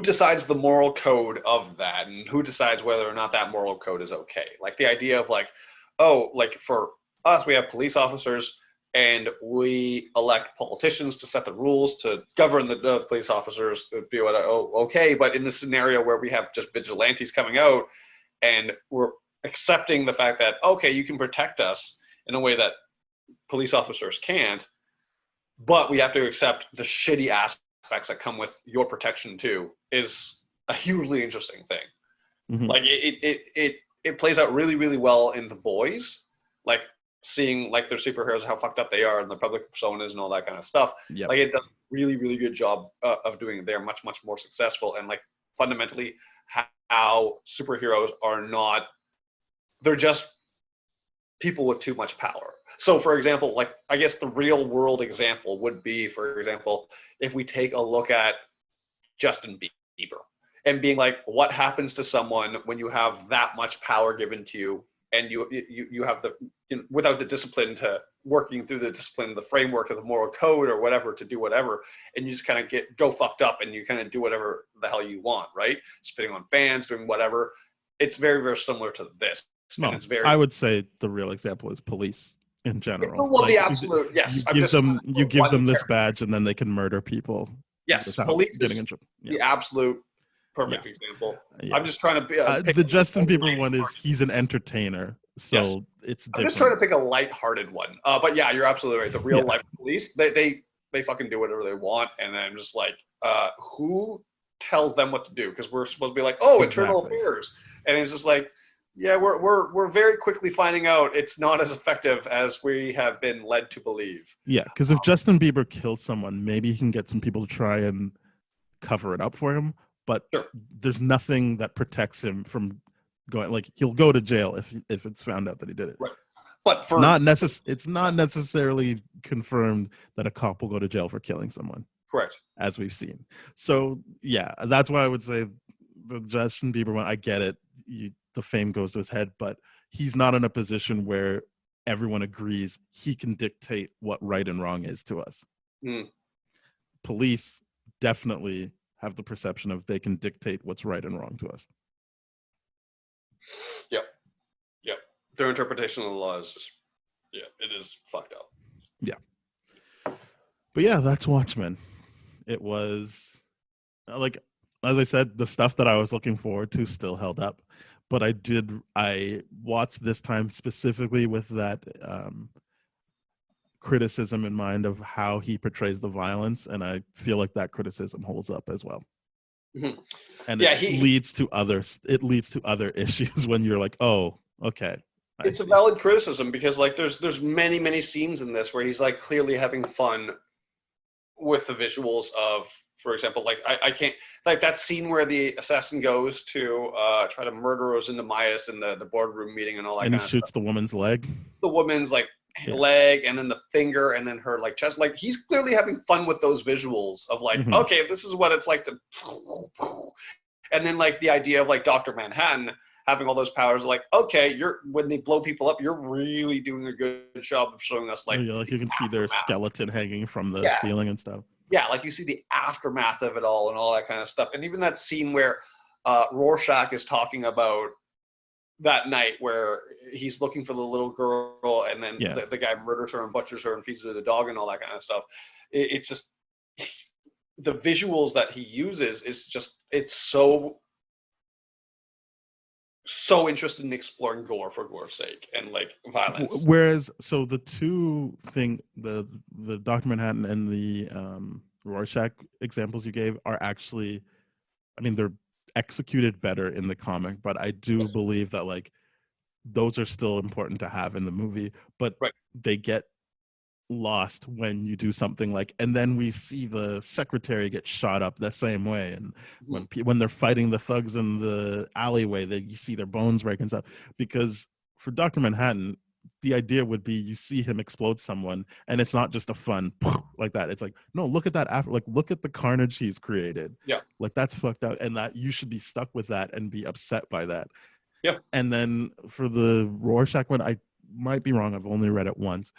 decides the moral code of that, and who decides whether or not that moral code is okay. Like the idea of like, oh, like for us, we have police officers and we elect politicians to set the rules to govern the police officers to be okay. But in the scenario where we have just vigilantes coming out and we're accepting the fact that, okay, you can protect us in a way that police officers can't, but we have to accept the shitty aspects that come with your protection too, is a hugely interesting thing. Mm-hmm. Like it plays out really, really well in The Boys, like seeing like their superheroes, how fucked up they are and the public personas and all that kind of stuff. Yep. Like it does a really, really good job of doing it. They're much, much more successful. And like fundamentally how superheroes are not, they're just people with too much power. So for example, like I guess the real world example would be, for example, if we take a look at Justin Bieber and being like, what happens to someone when you have that much power given to you and you have without the discipline to working through the discipline, the framework of the moral code or whatever to do whatever, and you just kind of go fucked up and you kind of do whatever the hell you want, right? Spitting on fans, doing whatever. It's very, very similar to this. No, and it's very. I would say the real example is police in general. Well, like, the absolute yes. You give them this badge and then they can murder people. Yes, police getting in trouble. The absolute perfect example. Yeah. I'm just trying to be the Justin Bieber one is he's an entertainer, so it's different. I'm just trying to pick a lighthearted one. But yeah, you're absolutely right. The real life police, they fucking do whatever they want, and I'm just like, who tells them what to do, because we're supposed to be like, oh, internal Exactly. affairs, and it's just like, yeah, we're very quickly finding out it's not as effective as we have been led to believe. Yeah, because if Justin Bieber kills someone, maybe he can get some people to try and cover it up for him. But Sure. there's nothing that protects him from going. Like, he'll go to jail if it's found out that he did it. Right. But for It's not necessarily confirmed that a cop will go to jail for killing someone, correct, as we've seen. So yeah, that's why I would say the Justin Bieber one. I get it. The fame goes to his head, but he's not in a position where everyone agrees he can dictate what right and wrong is to us. Mm. Police definitely have the perception of they can dictate what's right and wrong to us. Yep. Their interpretation of the law is just, it is fucked up. Yeah. But yeah, that's Watchmen. It was, like, as I said, the stuff that I was looking forward to still held up. But I watched this time specifically with that criticism in mind of how he portrays the violence, and I feel like that criticism holds up as well. Mm-hmm. And it leads to other issues when you're like, oh, okay. It's a valid criticism, because like there's many scenes in this where he's like clearly having fun with the visuals of, for example, like I can't, like that scene where the assassin goes to try to murder Rosinda Myers in the boardroom meeting and all that, and kind he of shoots stuff. the woman's leg, The woman's like leg, and then the finger, and then her like chest. Like he's clearly having fun with those visuals of like, okay, this is what it's like to, and then like the idea of like Dr. Manhattan having all those powers, like, okay, when they blow people up, you're really doing a good job of showing us like, like you can see their skeleton hanging from the ceiling and stuff. Yeah, like you see the aftermath of it all and all that kind of stuff. And even that scene where Rorschach is talking about that night where he's looking for the little girl, and then the guy murders her and butchers her and feeds her to the dog and all that kind of stuff. It's just the visuals that he uses is just, it's so interested in exploring gore for gore's sake and like violence. Whereas, so the two thing, the Dr. Manhattan and the Rorschach examples you gave are actually, I mean, they're executed better in the comic, but I do believe that like those are still important to have in the movie, but they get lost when you do something like, and then we see the secretary get shot up the same way, and when they're fighting the thugs in the alleyway, you see their bones break and stuff. Because for Dr. Manhattan, the idea would be you see him explode someone, and it's not just a fun like that. It's like, no, look at that look at the carnage he's created. Yeah, like that's fucked up, and that you should be stuck with that and be upset by that. Yeah. And then for the Rorschach one, I might be wrong, I've only read it once,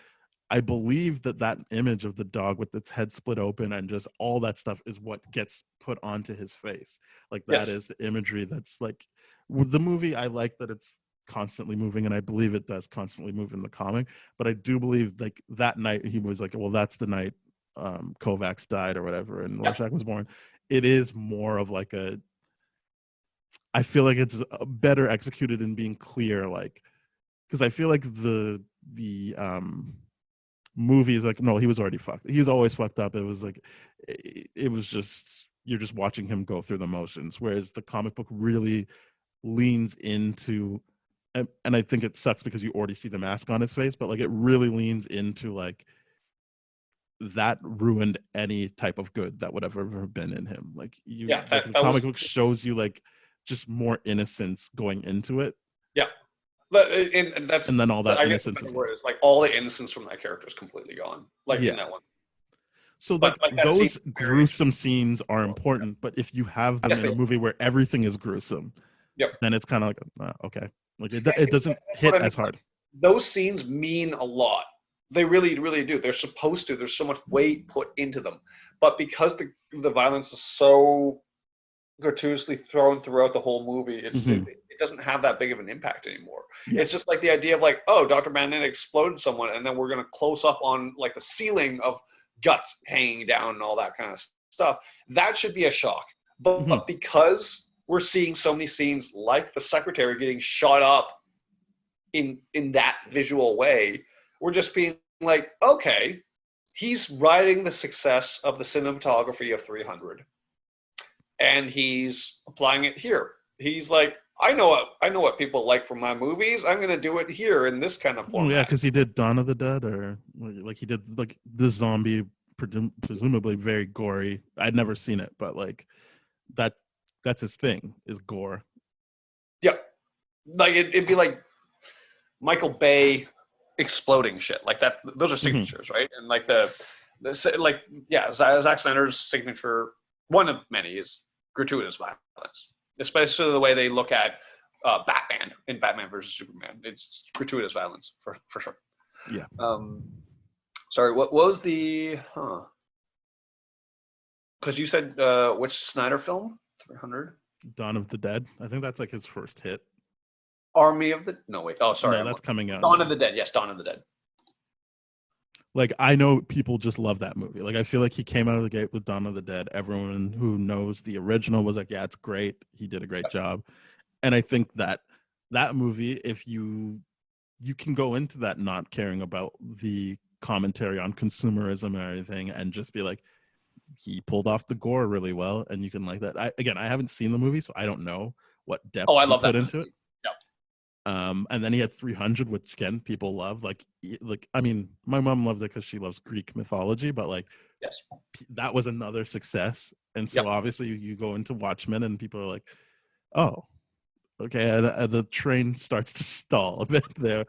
I believe that image of the dog with its head split open and just all that stuff is what gets put onto his face. Like that is the imagery that's like, with the movie, I like that it's constantly moving, and I believe it does constantly move in the comic, but I do believe like that night he was like, well, that's the night Kovacs died or whatever, and Rorschach was born. It is more of like I feel like it's better executed in being clear, like, because I feel like the movie is like, no, he was already fucked. He was always fucked up. It was like, it was just, you're just watching him go through the motions. Whereas the comic book really leans into, and I think it sucks because you already see the mask on his face, but like it really leans into like, that ruined any type of good that would have ever been in him. Like the comic book shows you like just more innocence going into it. Yeah. And then all that innocence is like all the innocence from that character is completely gone. Like in that one. So like those gruesome scenes are important, but if you have them in a movie where everything is gruesome, then it's kind of like, okay, like it doesn't hit as hard. Those scenes mean a lot. They really, really do. They're supposed to. There's so much weight put into them, but because the violence is so gratuitously thrown throughout the whole movie, it doesn't have that big of an impact anymore. It's just like the idea of like, oh, Dr. Manhattan exploded someone, and then we're going to close up on like the ceiling of guts hanging down and all that kind of stuff. That should be a shock. But because we're seeing so many scenes like the secretary getting shot up in that visual way, we're just being like, okay, he's riding the success of the cinematography of 300. and he's applying it here. He's like, I know what people like from my movies. I'm going to do it here in this kind of Oh, yeah, format. because he did Dawn of the Dead, or like he did like the zombie, presumably very gory. I'd never seen it, but like that's his thing, is gore. Yep. Like it'd be like Michael Bay exploding shit like that. Those are signatures, right? And like Zack Snyder's signature, one of many, is gratuitous violence, especially the way they look at Batman in Batman versus Superman. It's gratuitous violence for sure. Yeah. Sorry, what was the? Because you said which Snyder film? 300. Dawn of the Dead. I think that's like his first hit. Army of the. No wait. Oh, sorry. No, that's coming out. Dawn of the Dead. Yes, Dawn of the Dead. Like, I know people just love that movie. Like, I feel like he came out of the gate with Dawn of the Dead. Everyone who knows the original was like, yeah, it's great. He did a great job. And I think that movie, if you can go into that not caring about the commentary on consumerism and everything, and just be like, he pulled off the gore really well, and you can like that. I haven't seen the movie, so I don't know what depth I he love put that into it. And then he had 300, which again people love. Like I mean, my mom loved it because she loves Greek mythology, but like, yes, that was another success. And so obviously you go into Watchmen, and people are like, oh, okay, the train starts to stall a bit there.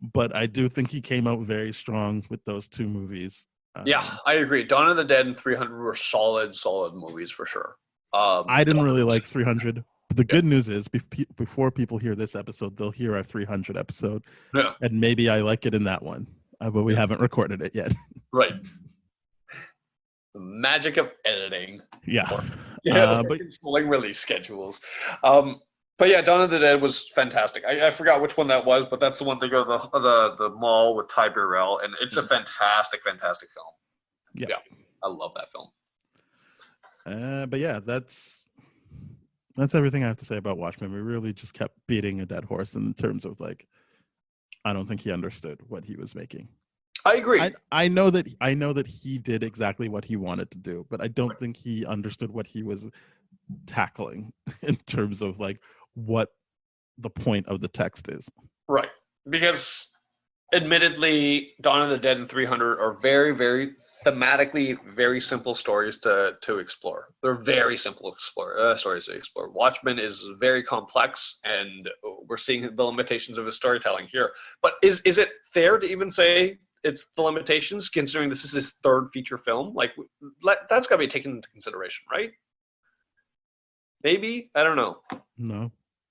But I do think he came out very strong with those two movies. Yeah, I agree. Dawn of the Dead and 300 were solid movies for sure. I didn't really like 300. The good news is, before people hear this episode, they'll hear our 300 episode, and maybe I like it in that one, but we haven't recorded it yet. Right. The magic of editing. Yeah. But controlling release schedules. But yeah, Dawn of the Dead was fantastic. I forgot which one that was, but that's the one they go to the mall with Ty Burrell, and it's a fantastic film. Yeah, I love that film. But yeah, that's everything I have to say about Watchmen. We really just kept beating a dead horse in terms of like, I don't think he understood what he was making. I agree. I know that he did exactly what he wanted to do, but I don't think he understood what he was tackling in terms of like what the point of the text is. Right. Because admittedly, Dawn of the Dead and 300 are very, very thematically very simple stories to explore. They're very simple stories to explore. Watchmen is very complex, and we're seeing the limitations of his storytelling here. But is it fair to even say it's the limitations, considering this is his third feature film? Like, that's got to be taken into consideration, right? Maybe? I don't know.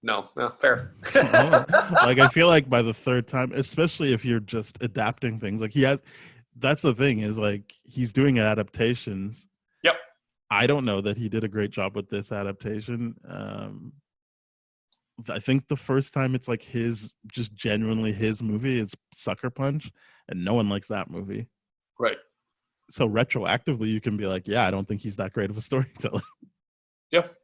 No, fair. Like, I feel like by the third time, especially if you're just adapting things, like that's the thing, is like, he's doing adaptations. Yep. I don't know that he did a great job with this adaptation. I think the first time it's like just genuinely his movie, it's Sucker Punch, and no one likes that movie. Right. So retroactively, you can be like, yeah, I don't think he's that great of a storyteller. Yep.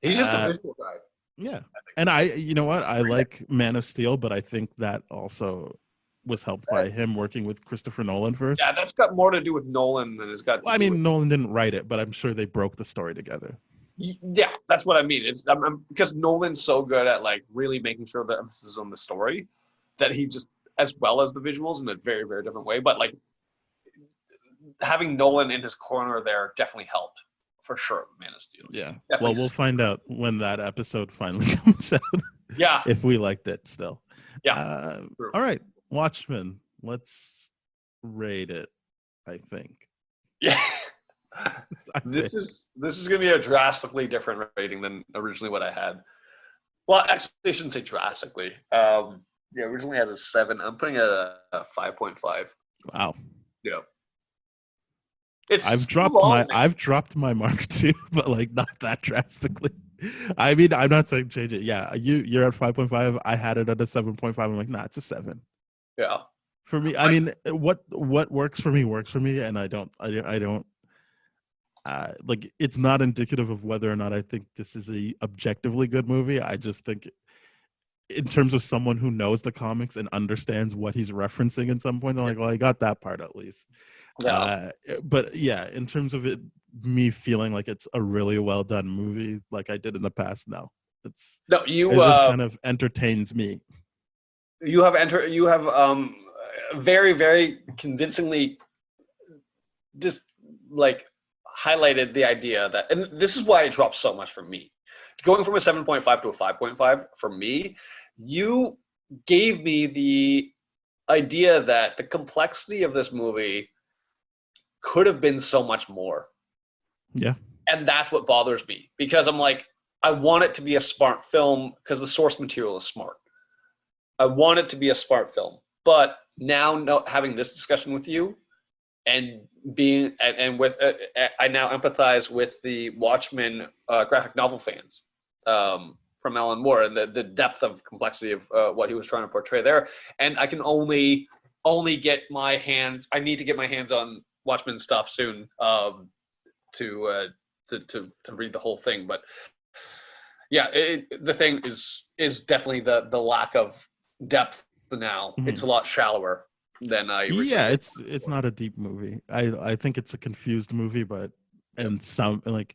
He's just a visual guy. Yeah. And you know what? I like Man of Steel, but I think that also was helped by him working with Christopher Nolan first. Yeah, that's got more to do with Nolan than it's got. Well, I mean, Nolan didn't write it, but I'm sure they broke the story together. Yeah, that's what I mean. It's because Nolan's so good at like really making sure the emphasis is on the story that he just, as well as the visuals, in a very, very different way. But like, having Nolan in his corner there definitely helped. For sure, Man of Steel. Yeah. Definitely. Well, we'll find out when that episode finally comes out. Yeah. If we liked it still. Yeah. All right. Watchmen. Let's rate it, I think. Yeah. This is going to be a drastically different rating than originally what I had. Well, actually, I shouldn't say drastically. Originally I had a 7. I'm putting it at a 5.5. Wow. Yeah. I've dropped my mark too, but like not that drastically. I mean, I'm not saying change it. Yeah, you're at 5.5. I had it at a 7.5. I'm like, nah, it's a 7. Yeah. For me, I mean, what works for me, and I don't like, it's not indicative of whether or not I think this is a objectively good movie. I just think, in terms of someone who knows the comics and understands what he's referencing at some point, I'm like, well, I got that part at least. Yeah. But yeah, in terms of it me feeling like it's a really well done movie like I did in the past. No, it you just kind of entertains me. you have very, very convincingly just like highlighted the idea that, and this is why it dropped so much for me. Going from a 7.5 to a 5.5 for me, you gave me the idea that the complexity of this movie could have been so much more. Yeah. And that's what bothers me, because I'm like, I want it to be a smart film because the source material is smart. I want it to be a smart film. But now having this discussion with you and being and with I now empathize with the Watchmen graphic novel fans from Alan Moore, and the depth of complexity of what he was trying to portray there. And I can only get my hands. I need to get my hands on Watchmen stuff soon to read the whole thing. But yeah, the thing is definitely the lack of depth now. Mm-hmm. It's a lot shallower than I it's not a deep movie. I think it's a confused movie, but and some like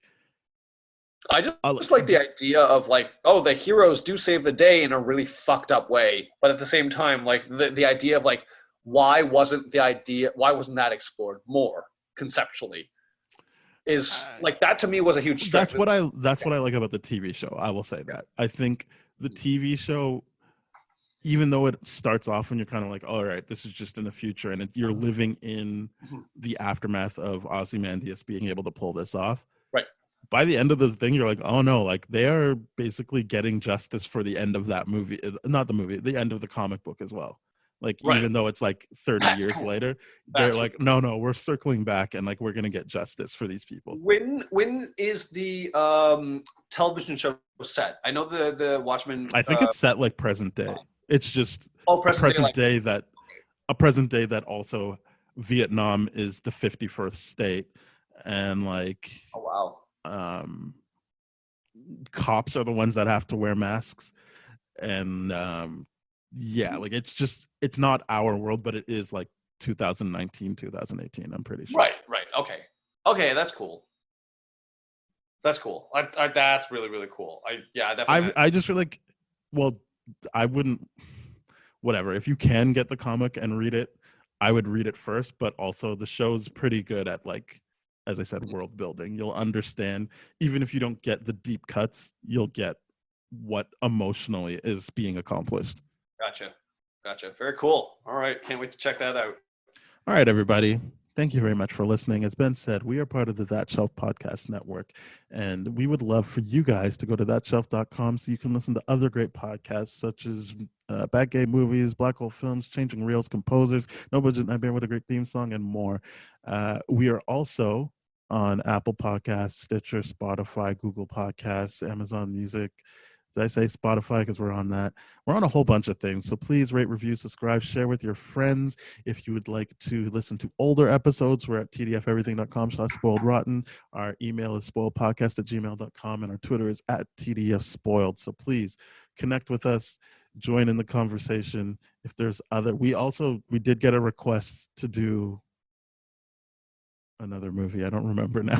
I just like the idea of like, oh, the heroes do save the day in a really fucked up way, but at the same time, like the idea of like, why wasn't that explored more conceptually? Is like, that to me was a huge strength. That's what I like about the TV show. I will say that. I think the TV show, even though it starts off when you're kind of like, all right, this is just in the future, and you're living in the aftermath of Ozymandias being able to pull this off. Right. By the end of the thing, you're like, oh no, like they are basically getting justice for the end of that movie, not the movie, the end of the comic book as well. Like, right. Even though it's like 30 years later, they're like, no, we're circling back and like, we're going to get justice for these people. When is the television show set? I know the Watchmen. I think it's set like present day. It's just a present day that also Vietnam is the 51st state, and like, oh wow, cops are the ones that have to wear masks, and yeah, like it's not our world, but it is like 2019, 2018. I'm pretty sure. Right. Okay, that's cool. That's really, really cool. Definitely. I just feel like, well, I wouldn't, whatever. If you can get the comic and read it, I would read it first, but also the show's pretty good at, like, as I said, world building. You'll understand, even if you don't get the deep cuts, you'll get what emotionally is being accomplished. Gotcha. Very cool. All right. Can't wait to check that out. All right, everybody. Thank you very much for listening. As Ben said, we are part of the That Shelf Podcast Network, and we would love for you guys to go to thatshelf.com so you can listen to other great podcasts such as Bad Gay Movies, Black Hole Films, Changing Reels, Composers, No Budget Nightmare with a Great Theme Song, and more. We are also on Apple Podcasts, Stitcher, Spotify, Google Podcasts, Amazon Music. Did I say Spotify? Because we're on that. We're on a whole bunch of things. So please rate, review, subscribe, share with your friends. If you would like to listen to older episodes, we're at tdferything.com/spoiledrotten. Our email is spoiledpodcast@gmail.com, and our Twitter is @tdfspoiled. So please connect with us, join in the conversation. If there's we did get a request to do another movie. I don't remember now.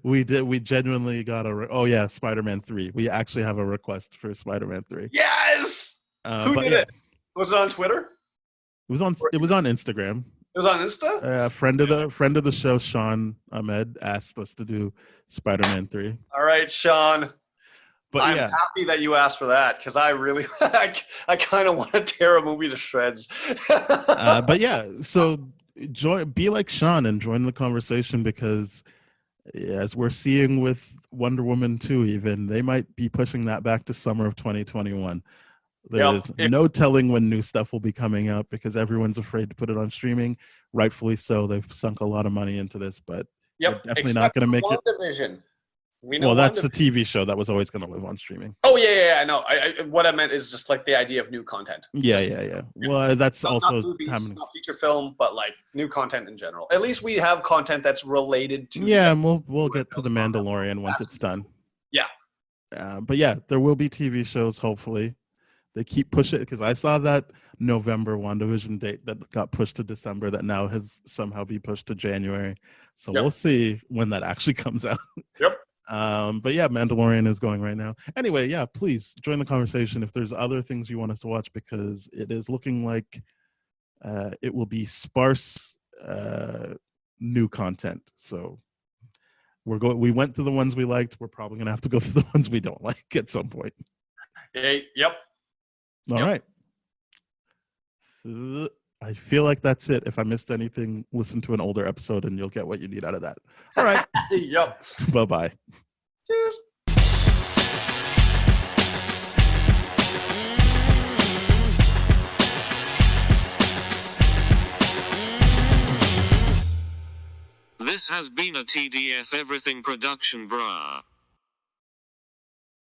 We genuinely got Spider-Man 3. We actually have a request for Spider-Man 3. Yes. Who did it? Was it on Twitter? It was on Instagram. It was on Insta? Friend of the show, Sean Ahmed, asked us to do Spider-Man 3. All right, Sean. But I'm happy that you asked for that, because I really I kind of want to tear a movie to shreds. But yeah, so be like Sean and join the conversation, because as we're seeing with Wonder Woman 2, even they might be pushing that back to summer of 2021. There is no telling when new stuff will be coming out, because everyone's afraid to put it on streaming. Rightfully so. They've sunk a lot of money into this, but they're definitely not going to make it. Well, that's the TV show that was always going to live on streaming. Oh, yeah, I know. What I meant is just like the idea of new content. Yeah. Well, that's also happening. Not feature film, but like new content in general. At least we have content that's related to. Yeah, and we'll get to The Mandalorian once it's done. Yeah. But yeah, there will be TV shows, hopefully. they keep pushing because I saw that November WandaVision date that got pushed to December that now has somehow be pushed to January. So we'll see when that actually comes out. Yep. But yeah, Mandalorian is going right now. Anyway, yeah, please join the conversation if there's other things you want us to watch, because it is looking like it will be sparse new content. So we went through the ones we liked. We're probably gonna have to go through the ones we don't like at some point. Yep. All right. I feel like that's it. If I missed anything, listen to an older episode and you'll get what you need out of that. All right. Yep. Bye-bye. Cheers. This has been a TDF Everything production, brah.